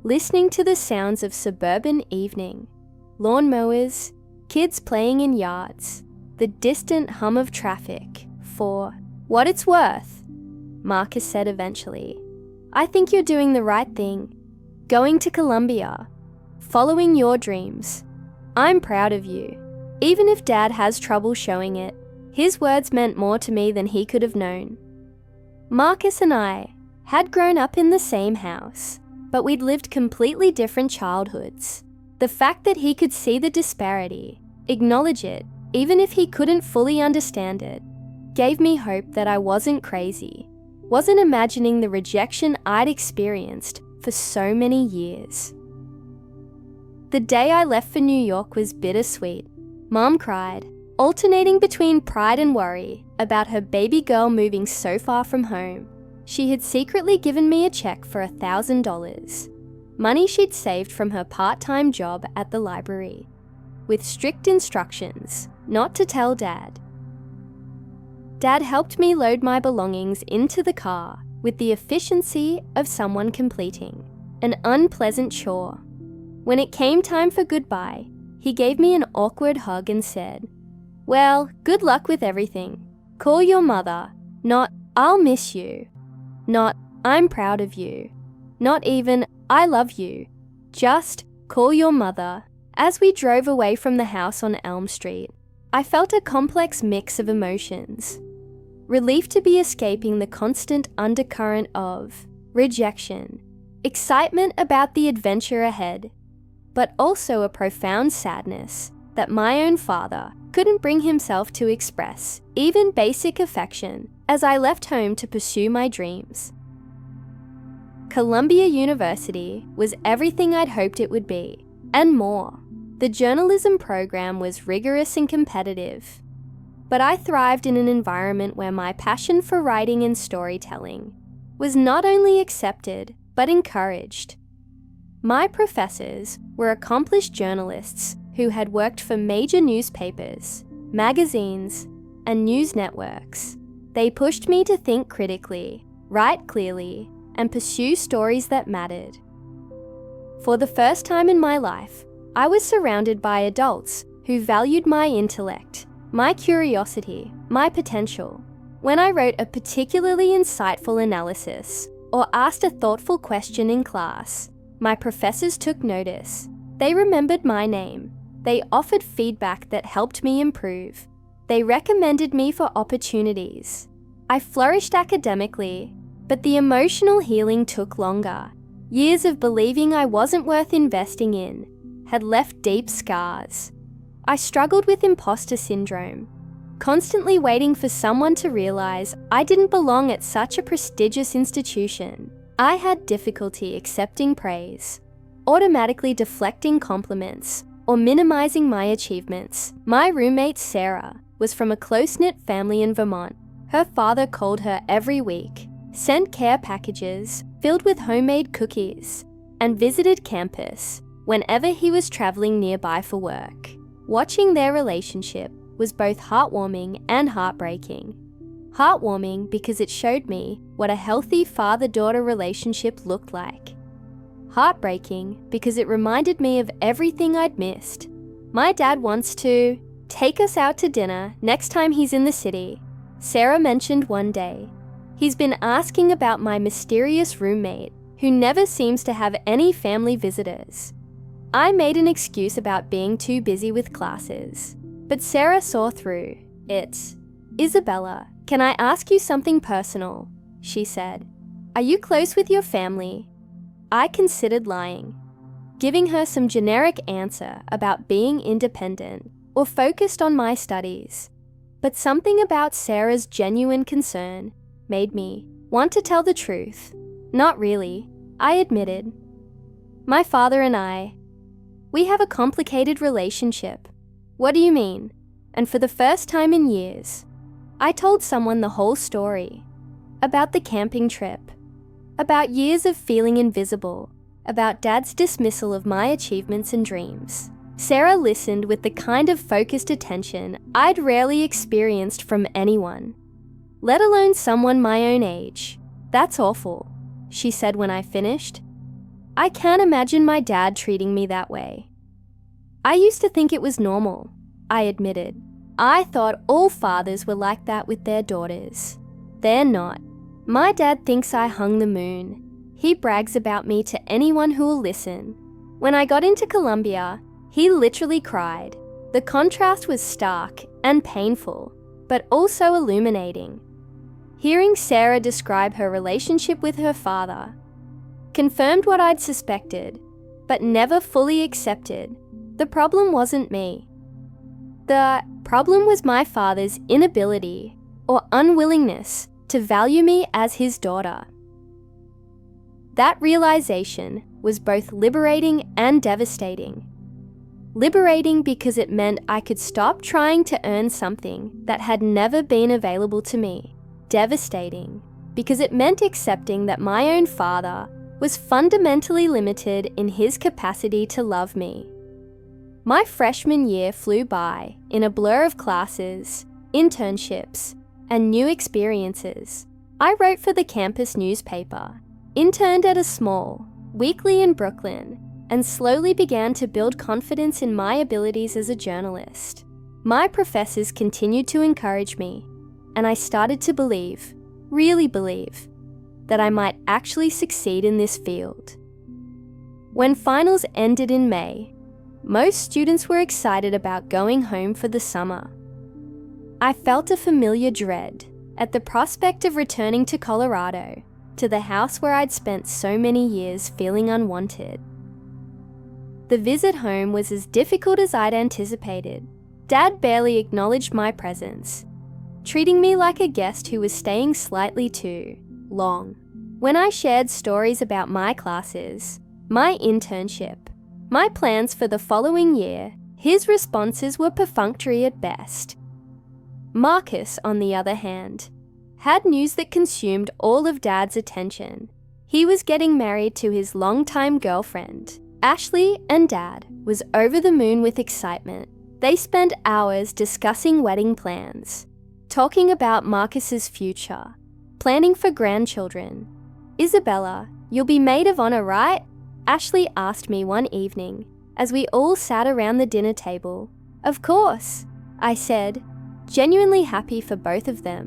listening to the sounds of suburban evening, lawnmowers, kids playing in yards, the distant hum of traffic. "For what it's worth," Marcus said eventually, "I think you're doing the right thing. Going to Columbia, following your dreams. I'm proud of you. Even if Dad has trouble showing it, His words meant more to me than he could have known. Marcus and I had grown up in the same house, but we'd lived completely different childhoods. The fact that he could see the disparity, acknowledge it, even if he couldn't fully understand it, gave me hope that I wasn't crazy, wasn't imagining the rejection I'd experienced for so many years. The day I left for New York was bittersweet. Mom cried, alternating between pride and worry about her baby girl moving so far from home. She had secretly given me a check for $1,000, money she'd saved from her part-time job at the library, with strict instructions not to tell Dad. Dad helped me load my belongings into the car with the efficiency of someone completing an unpleasant chore. When it came time for goodbye, he gave me an awkward hug and said, "Well, good luck with everything. Call your mother." Not, "I'll miss you." Not, "I'm proud of you." Not even, "I love you." Just, "Call your mother." As we drove away from the house on Elm Street, I felt a complex mix of emotions. Relief to be escaping the constant undercurrent of rejection, excitement about the adventure ahead, but also a profound sadness that my own father couldn't bring himself to express even basic affection as I left home to pursue my dreams. Columbia University was everything I'd hoped it would be, and more. The journalism program was rigorous and competitive, but I thrived in an environment where my passion for writing and storytelling was not only accepted, but encouraged. My professors were accomplished journalists who had worked for major newspapers, magazines, and news networks. They pushed me to think critically, write clearly, and pursue stories that mattered. For the first time in my life, I was surrounded by adults who valued my intellect, my curiosity, my potential. When I wrote a particularly insightful analysis or asked a thoughtful question in class, my professors took notice. They remembered my name. They offered feedback that helped me improve. They recommended me for opportunities. I flourished academically, but the emotional healing took longer. Years of believing I wasn't worth investing in had left deep scars. I struggled with imposter syndrome, constantly waiting for someone to realize I didn't belong at such a prestigious institution. I had difficulty accepting praise, automatically deflecting compliments, or minimizing my achievements. My roommate Sarah was from a close-knit family in Vermont. Her father called her every week, sent care packages filled with homemade cookies, and visited campus whenever he was traveling nearby for work. Watching their relationship was both heartwarming and heartbreaking. Heartwarming because it showed me what a healthy father-daughter relationship looked like. Heartbreaking because it reminded me of everything I'd missed. My dad wants to take us out to dinner next time he's in the city, Sarah mentioned one day. He's been asking about my mysterious roommate, who never seems to have any family visitors. I made an excuse about being too busy with classes, but Sarah saw through it. "Isabella, can I ask you something personal?" she said. "Are you close with your family?" I considered lying, giving her some generic answer about being independent or focused on my studies. But something about Sarah's genuine concern made me want to tell the truth. "Not really," I admitted. "My father and we have a complicated relationship." "What do you mean?" And for the first time in years, I told someone the whole story. About the camping trip, about years of feeling invisible, about Dad's dismissal of my achievements and dreams. Sarah listened with the kind of focused attention I'd rarely experienced from anyone, let alone someone my own age. "That's awful," she said when I finished. "I can't imagine my dad treating me that way." "I used to think it was normal," I admitted. "I thought all fathers were like that with their daughters. They're not. My dad thinks I hung the moon. He brags about me to anyone who'll listen. When I got into Columbia, he literally cried. The contrast was stark and painful, but also illuminating. Hearing Sarah describe her relationship with her father confirmed what I'd suspected, but never fully accepted. The problem wasn't me. The problem was my father's inability or unwillingness to value me as his daughter. That realization was both liberating and devastating. Liberating because it meant I could stop trying to earn something that had never been available to me. Devastating because it meant accepting that my own father was fundamentally limited in his capacity to love me. My freshman year flew by in a blur of classes, internships, and new experiences. I wrote for the campus newspaper, interned at a small weekly in Brooklyn, and slowly began to build confidence in my abilities as a journalist. My professors continued to encourage me, and I started to believe, really believe, that I might actually succeed in this field. When finals ended in May, most students were excited about going home for the summer. I felt a familiar dread at the prospect of returning to Colorado, to the house where I'd spent so many years feeling unwanted. The visit home was as difficult as I'd anticipated. Dad barely acknowledged my presence, treating me like a guest who was staying slightly too long. When I shared stories about my classes, my internship, my plans for the following year, his responses were perfunctory at best. Marcus, on the other hand, had news that consumed all of Dad's attention. He was getting married to his longtime girlfriend. Ashley, and Dad was over the moon with excitement. They spent hours discussing wedding plans, talking about Marcus's future, planning for grandchildren. "Isabella, you'll be maid of honor, right?" Ashley asked me one evening as we all sat around the dinner table. "Of course," I said, genuinely happy for both of them.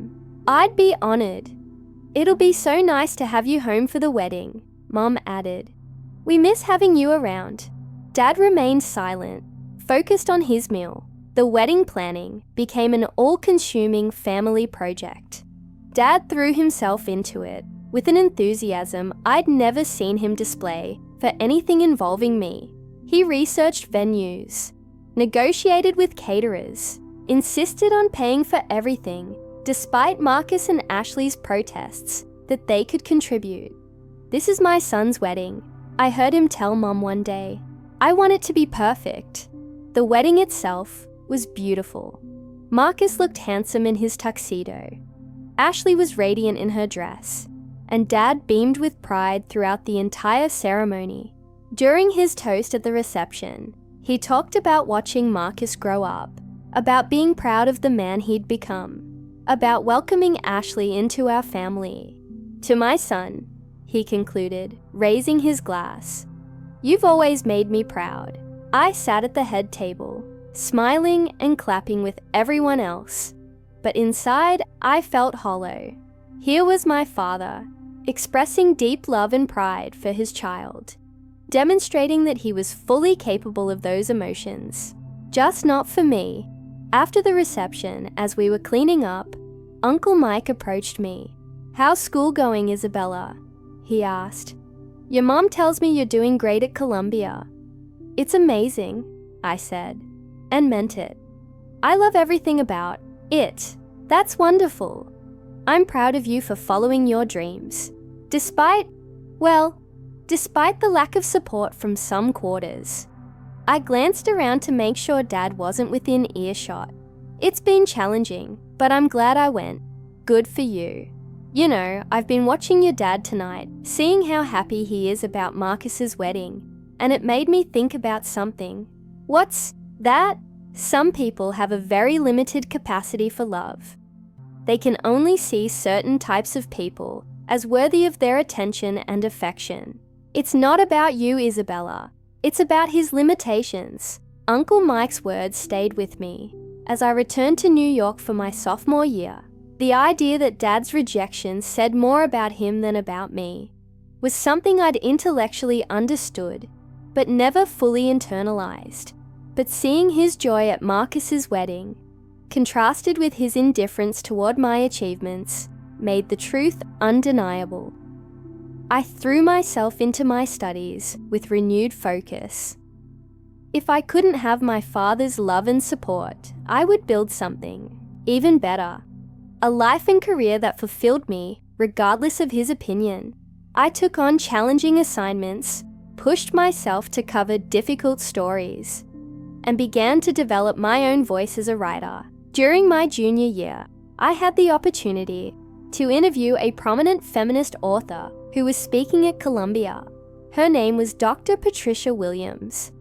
"I'd be honored." "It'll be so nice to have you home for the wedding," Mom added. "We miss having you around." Dad remained silent, focused on his meal. The wedding planning became an all-consuming family project. Dad threw himself into it with an enthusiasm I'd never seen him display for anything involving me. He researched venues, negotiated with caterers, insisted on paying for everything, despite Marcus and Ashley's protests that they could contribute. "This is my son's wedding," I heard him tell Mom one day. "I want it to be perfect." The wedding itself was beautiful. Marcus looked handsome in his tuxedo. Ashley was radiant in her dress, and Dad beamed with pride throughout the entire ceremony. During his toast at the reception, he talked about watching Marcus grow up, about being proud of the man he'd become, about welcoming Ashley into our family. "To my son," he concluded, raising his glass, "you've always made me proud." I sat at the head table, smiling and clapping with everyone else, but inside I felt hollow. Here was my father, expressing deep love and pride for his child, demonstrating that he was fully capable of those emotions, just not for me. After the reception, as we were cleaning up, Uncle Mike approached me. "How's school going, Isabella?" he asked. "Your mom tells me you're doing great at Columbia." "It's amazing," I said, and meant it. "I love everything about it. That's wonderful. I'm proud of you for following your dreams, despite the lack of support from some quarters." I glanced around to make sure Dad wasn't within earshot. "It's been challenging, but I'm glad I went. Good for you. You know, I've been watching your dad tonight, seeing how happy he is about Marcus's wedding, and it made me think about something." "What's that?" "Some people have a very limited capacity for love. They can only see certain types of people as worthy of their attention and affection. It's not about you, Isabella. It's about his limitations." Uncle Mike's words stayed with me as I returned to New York for my sophomore year. The idea that Dad's rejection said more about him than about me was something I'd intellectually understood, but never fully internalized. But seeing his joy at Marcus's wedding contrasted with his indifference toward my achievements, made the truth undeniable. I threw myself into my studies with renewed focus. If I couldn't have my father's love and support, I would build something even better. A life and career that fulfilled me, regardless of his opinion. I took on challenging assignments, pushed myself to cover difficult stories, and began to develop my own voice as a writer. During my junior year, I had the opportunity to interview a prominent feminist author who was speaking at Columbia. Her name was Dr. Patricia Williams,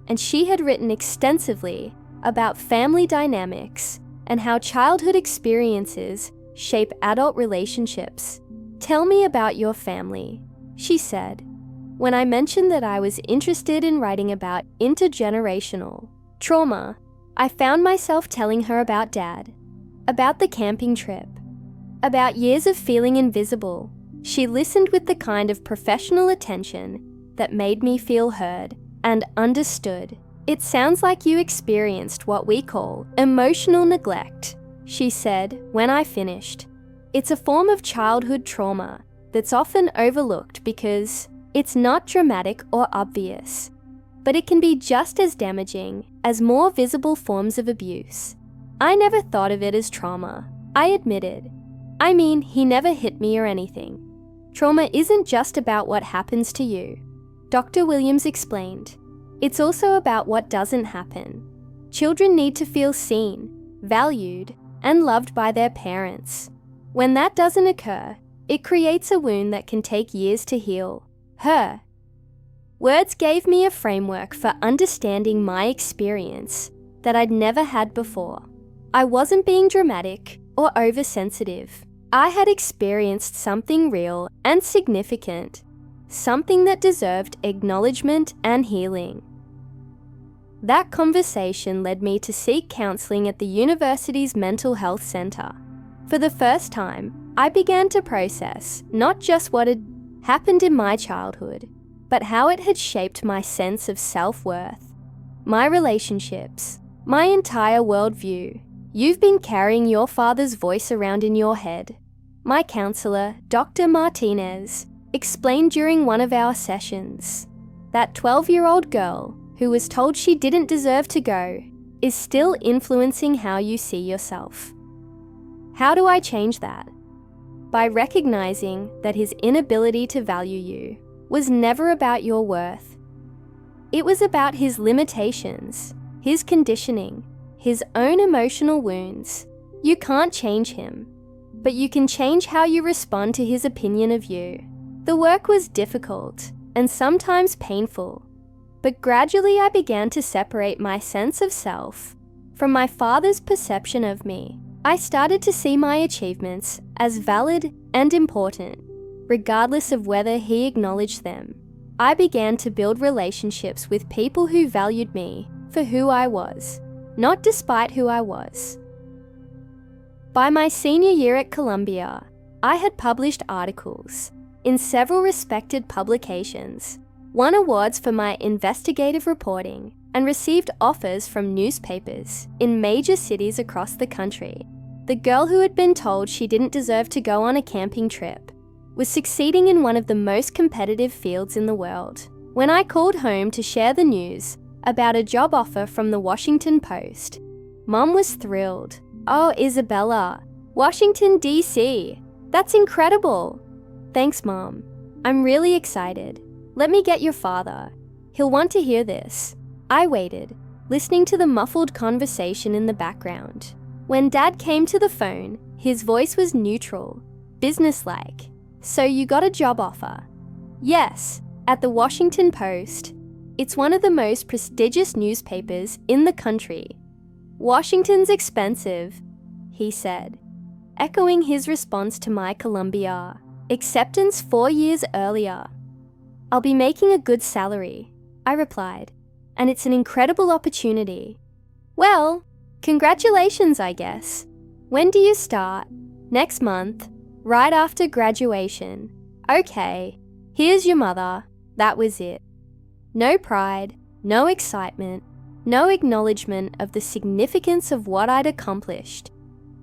and she had written extensively about family dynamics and how childhood experiences shape adult relationships. "Tell me about your family," she said, when I mentioned that I was interested in writing about intergenerational trauma. I found myself telling her about Dad, about the camping trip, about years of feeling invisible. She listened with the kind of professional attention that made me feel heard and understood. "It sounds like you experienced what we call emotional neglect," she said when I finished. "It's a form of childhood trauma that's often overlooked because it's not dramatic or obvious, but it can be just as damaging as more visible forms of abuse." I never thought of it as trauma, I admitted. "I mean, he never hit me or anything. Trauma isn't just about what happens to you," Dr. Williams explained. "It's also about what doesn't happen. Children need to feel seen, valued, and loved by their parents. When that doesn't occur, it creates a wound that can take years to heal." Her words gave me a framework for understanding my experience that I'd never had before. I wasn't being dramatic or oversensitive. I had experienced something real and significant, something that deserved acknowledgement and healing. That conversation led me to seek counseling at the university's mental health center. For the first time, I began to process not just what had happened in my childhood, but how it had shaped my sense of self-worth, my relationships, my entire worldview. "You've been carrying your father's voice around in your head," my counselor, Dr. Martinez, explained during one of our sessions. "That 12-year-old girl who was told she didn't deserve to go is still influencing how you see yourself." How do I change that? By recognizing that his inability to value you was never about your worth. It was about his limitations, his conditioning, his own emotional wounds. You can't change him, but you can change how you respond to his opinion of you. The work was difficult and sometimes painful, but gradually I began to separate my sense of self from my father's perception of me. I started to see my achievements as valid and important, regardless of whether he acknowledged them. I began to build relationships with people who valued me for who I was, not despite who I was. By my senior year at Columbia, I had published articles in several respected publications, won awards for my investigative reporting, and received offers from newspapers in major cities across the country. The girl who had been told she didn't deserve to go on a camping trip was succeeding in one of the most competitive fields in the world. When I called home to share the news about a job offer from the Washington Post, Mom was thrilled. "Oh, Isabella, Washington, D.C. That's incredible." "Thanks, Mom. I'm really excited. Let me get your father. He'll want to hear this." I waited, listening to the muffled conversation in the background. When Dad came to the phone, his voice was neutral, businesslike. "So you got a job offer?" "Yes, at the Washington Post. It's one of the most prestigious newspapers in the country." "Washington's expensive," he said, echoing his response to my Columbia acceptance 4 years earlier. "I'll be making a good salary," I replied, "and it's an incredible opportunity." "Well, congratulations, I guess. When do you start?" "Next month, right after graduation." "Okay, here's your mother." That was it. No pride, no excitement, No acknowledgement of the significance of what I'd accomplished.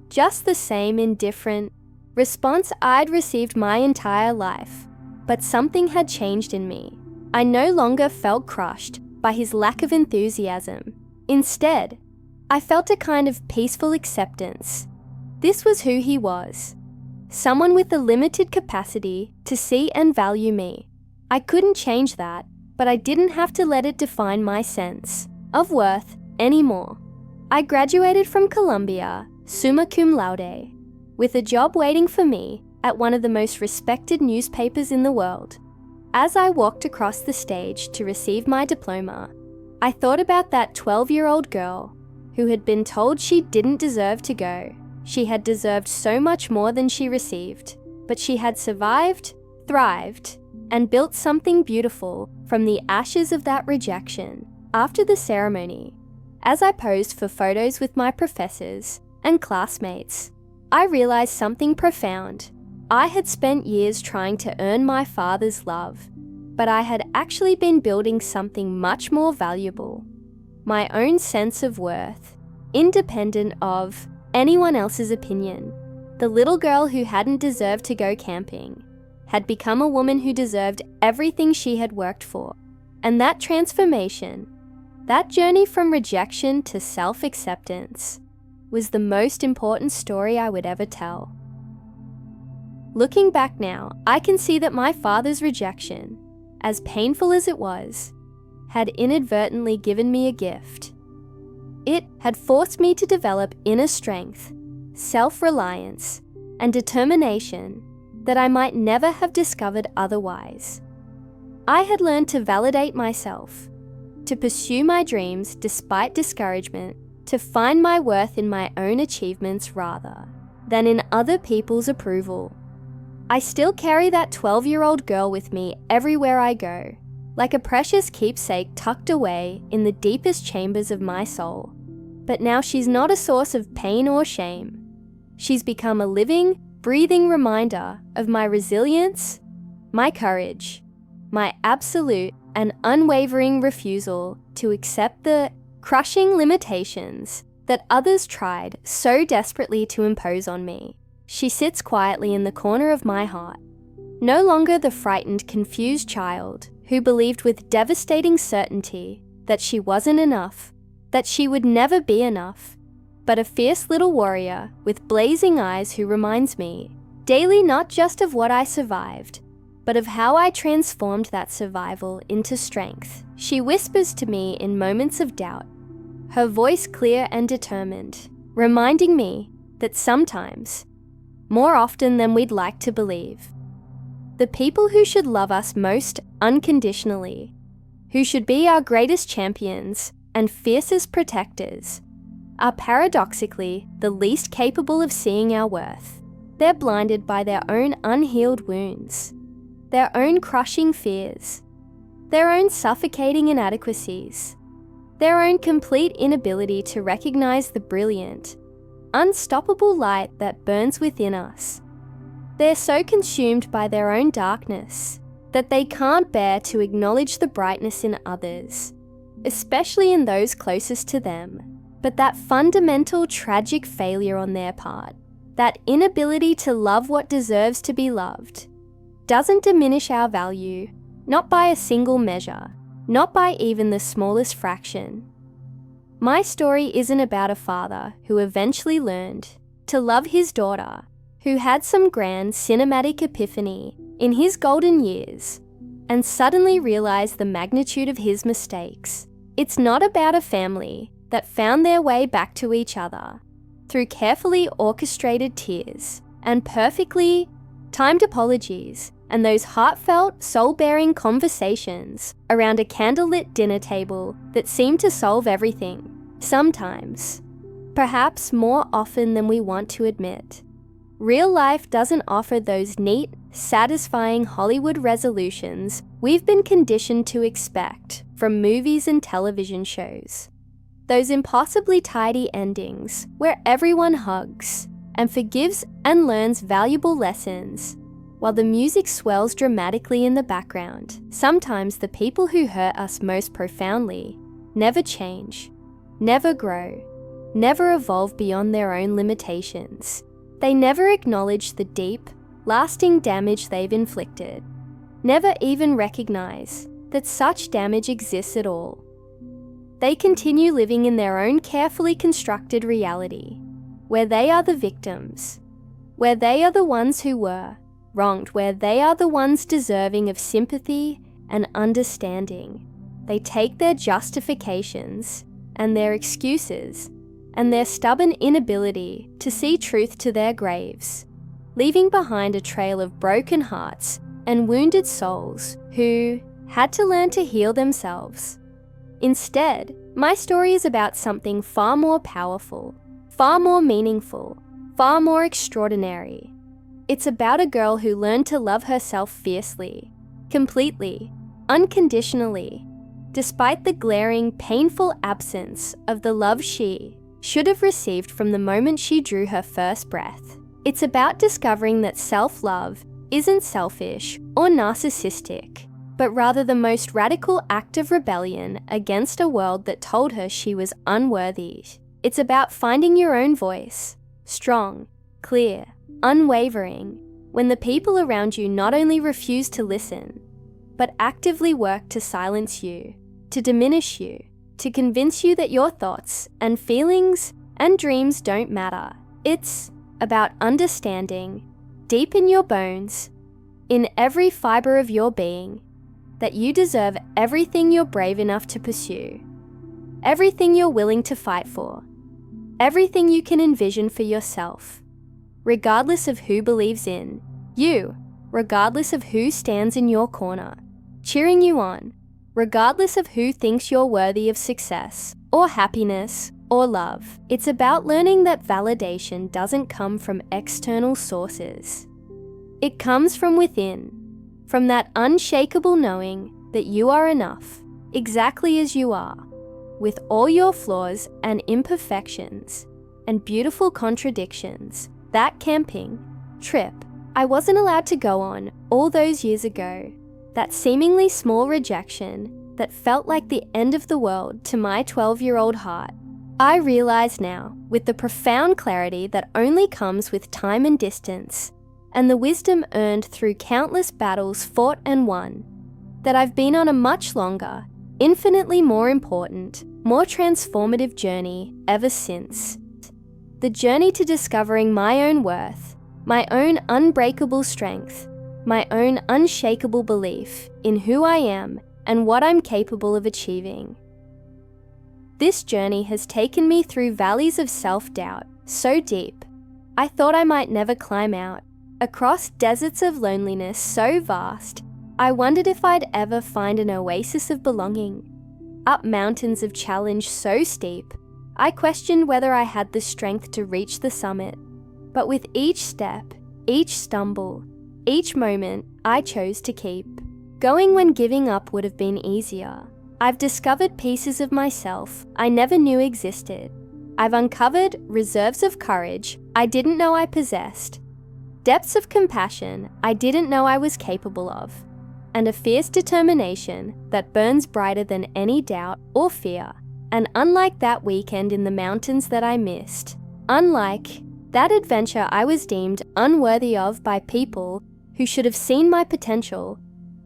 Just the same indifferent response I'd received my entire life. But something had changed in me. I no longer felt crushed by his lack of enthusiasm. Instead, I felt a kind of peaceful acceptance. This was who he was. Someone with a limited capacity to see and value me. I couldn't change that, but I didn't have to let it define my sense of worth anymore. I graduated from Columbia, summa cum laude, with a job waiting for me at one of the most respected newspapers in the world. As I walked across the stage to receive my diploma, I thought about that 12-year-old girl who had been told she didn't deserve to go. She had deserved so much more than she received, but she had survived, thrived, and built something beautiful from the ashes of that rejection. After the ceremony, as I posed for photos with my professors and classmates, I realized something profound. I had spent years trying to earn my father's love, but I had actually been building something much more valuable. My own sense of worth, independent of anyone else's opinion. The little girl who hadn't deserved to go camping had become a woman who deserved everything she had worked for. And that transformation, that journey from rejection to self-acceptance, was the most important story I would ever tell. Looking back now, I can see that my father's rejection, as painful as it was, had inadvertently given me a gift. It had forced me to develop inner strength, self-reliance, and determination that I might never have discovered otherwise. I had learned to validate myself, to pursue my dreams despite discouragement, to find my worth in my own achievements rather than in other people's approval. I still carry that 12-year-old girl with me everywhere I go, like a precious keepsake tucked away in the deepest chambers of my soul. But now she's not a source of pain or shame. She's become a living, breathing reminder of my resilience, my courage, my absolute and unwavering refusal to accept the crushing limitations that others tried so desperately to impose on me. She sits quietly in the corner of my heart, no longer the frightened, confused child who believed with devastating certainty that she wasn't enough, that she would never be enough, but a fierce little warrior with blazing eyes who reminds me daily not just of what I survived, but of how I transformed that survival into strength. She whispers to me in moments of doubt, her voice clear and determined, reminding me that sometimes, more often than we'd like to believe, the people who should love us most unconditionally, who should be our greatest champions and fiercest protectors, are paradoxically the least capable of seeing our worth. They're blinded by their own unhealed wounds, their own crushing fears, their own suffocating inadequacies, their own complete inability to recognize the brilliant, unstoppable light that burns within us. They're so consumed by their own darkness that they can't bear to acknowledge the brightness in others, especially in those closest to them. But that fundamental tragic failure on their part, that inability to love what deserves to be loved, doesn't diminish our value, not by a single measure, not by even the smallest fraction. My story isn't about a father who eventually learned to love his daughter, who had some grand cinematic epiphany in his golden years and suddenly realized the magnitude of his mistakes. It's not about a family that found their way back to each other through carefully orchestrated tears and perfectly timed apologies and those heartfelt, soul-bearing conversations around a candlelit dinner table that seem to solve everything. Sometimes, perhaps more often than we want to admit, real life doesn't offer those neat, satisfying Hollywood resolutions we've been conditioned to expect from movies and television shows. Those impossibly tidy endings where everyone hugs and forgives and learns valuable lessons while the music swells dramatically in the background. Sometimes the people who hurt us most profoundly never change, never grow, never evolve beyond their own limitations. They never acknowledge the deep, lasting damage they've inflicted, never even recognize that such damage exists at all. They continue living in their own carefully constructed reality, where they are the victims, where they are the ones who were wronged, where they are the ones deserving of sympathy and understanding. They take their justifications and their excuses and their stubborn inability to see truth to their graves, leaving behind a trail of broken hearts and wounded souls who had to learn to heal themselves. Instead, my story is about something far more powerful, far more meaningful, far more extraordinary. It's about a girl who learned to love herself fiercely, completely, unconditionally, despite the glaring, painful absence of the love she should have received from the moment she drew her first breath. It's about discovering that self-love isn't selfish or narcissistic, but rather the most radical act of rebellion against a world that told her she was unworthy. It's about finding your own voice, strong, clear, unwavering, when the people around you not only refuse to listen, but actively work to silence you, to diminish you, to convince you that your thoughts and feelings and dreams don't matter. It's about understanding, deep in your bones, in every fiber of your being, that you deserve everything you're brave enough to pursue, everything you're willing to fight for, everything you can envision for yourself, regardless of who believes in you, regardless of who stands in your corner, cheering you on, regardless of who thinks you're worthy of success, or happiness, or love. It's about learning that validation doesn't come from external sources. It comes from within, from that unshakable knowing that you are enough, exactly as you are, with all your flaws and imperfections and beautiful contradictions. That camping trip I wasn't allowed to go on all those years ago, that seemingly small rejection that felt like the end of the world to my 12-year-old heart, I realize now, with the profound clarity that only comes with time and distance, and the wisdom earned through countless battles fought and won, that I've been on a much longer, infinitely more important, more transformative journey ever since. The journey to discovering my own worth, my own unbreakable strength, my own unshakable belief in who I am and what I'm capable of achieving. This journey has taken me through valleys of self-doubt so deep, I thought I might never climb out, across deserts of loneliness so vast, I wondered if I'd ever find an oasis of belonging, up mountains of challenge so steep, I questioned whether I had the strength to reach the summit. But with each step, each stumble, each moment, I chose to keep going when giving up would have been easier. I've discovered pieces of myself I never knew existed. I've uncovered reserves of courage I didn't know I possessed, depths of compassion I didn't know I was capable of, and a fierce determination that burns brighter than any doubt or fear. And unlike that weekend in the mountains that I missed, unlike that adventure I was deemed unworthy of by people who should have seen my potential,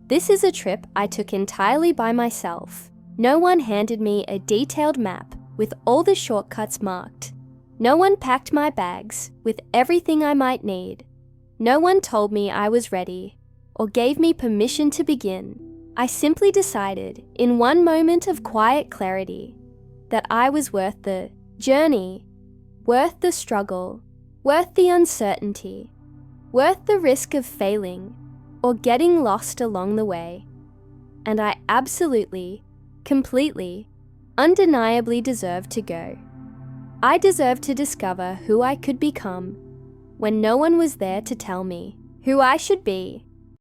this is a trip I took entirely by myself. No one handed me a detailed map with all the shortcuts marked. No one packed my bags with everything I might need. No one told me I was ready or gave me permission to begin. I simply decided, in one moment of quiet clarity, that I was worth the journey, worth the struggle, worth the uncertainty, worth the risk of failing or getting lost along the way. And I absolutely, completely, undeniably deserved to go. I deserved to discover who I could become when no one was there to tell me who I should be.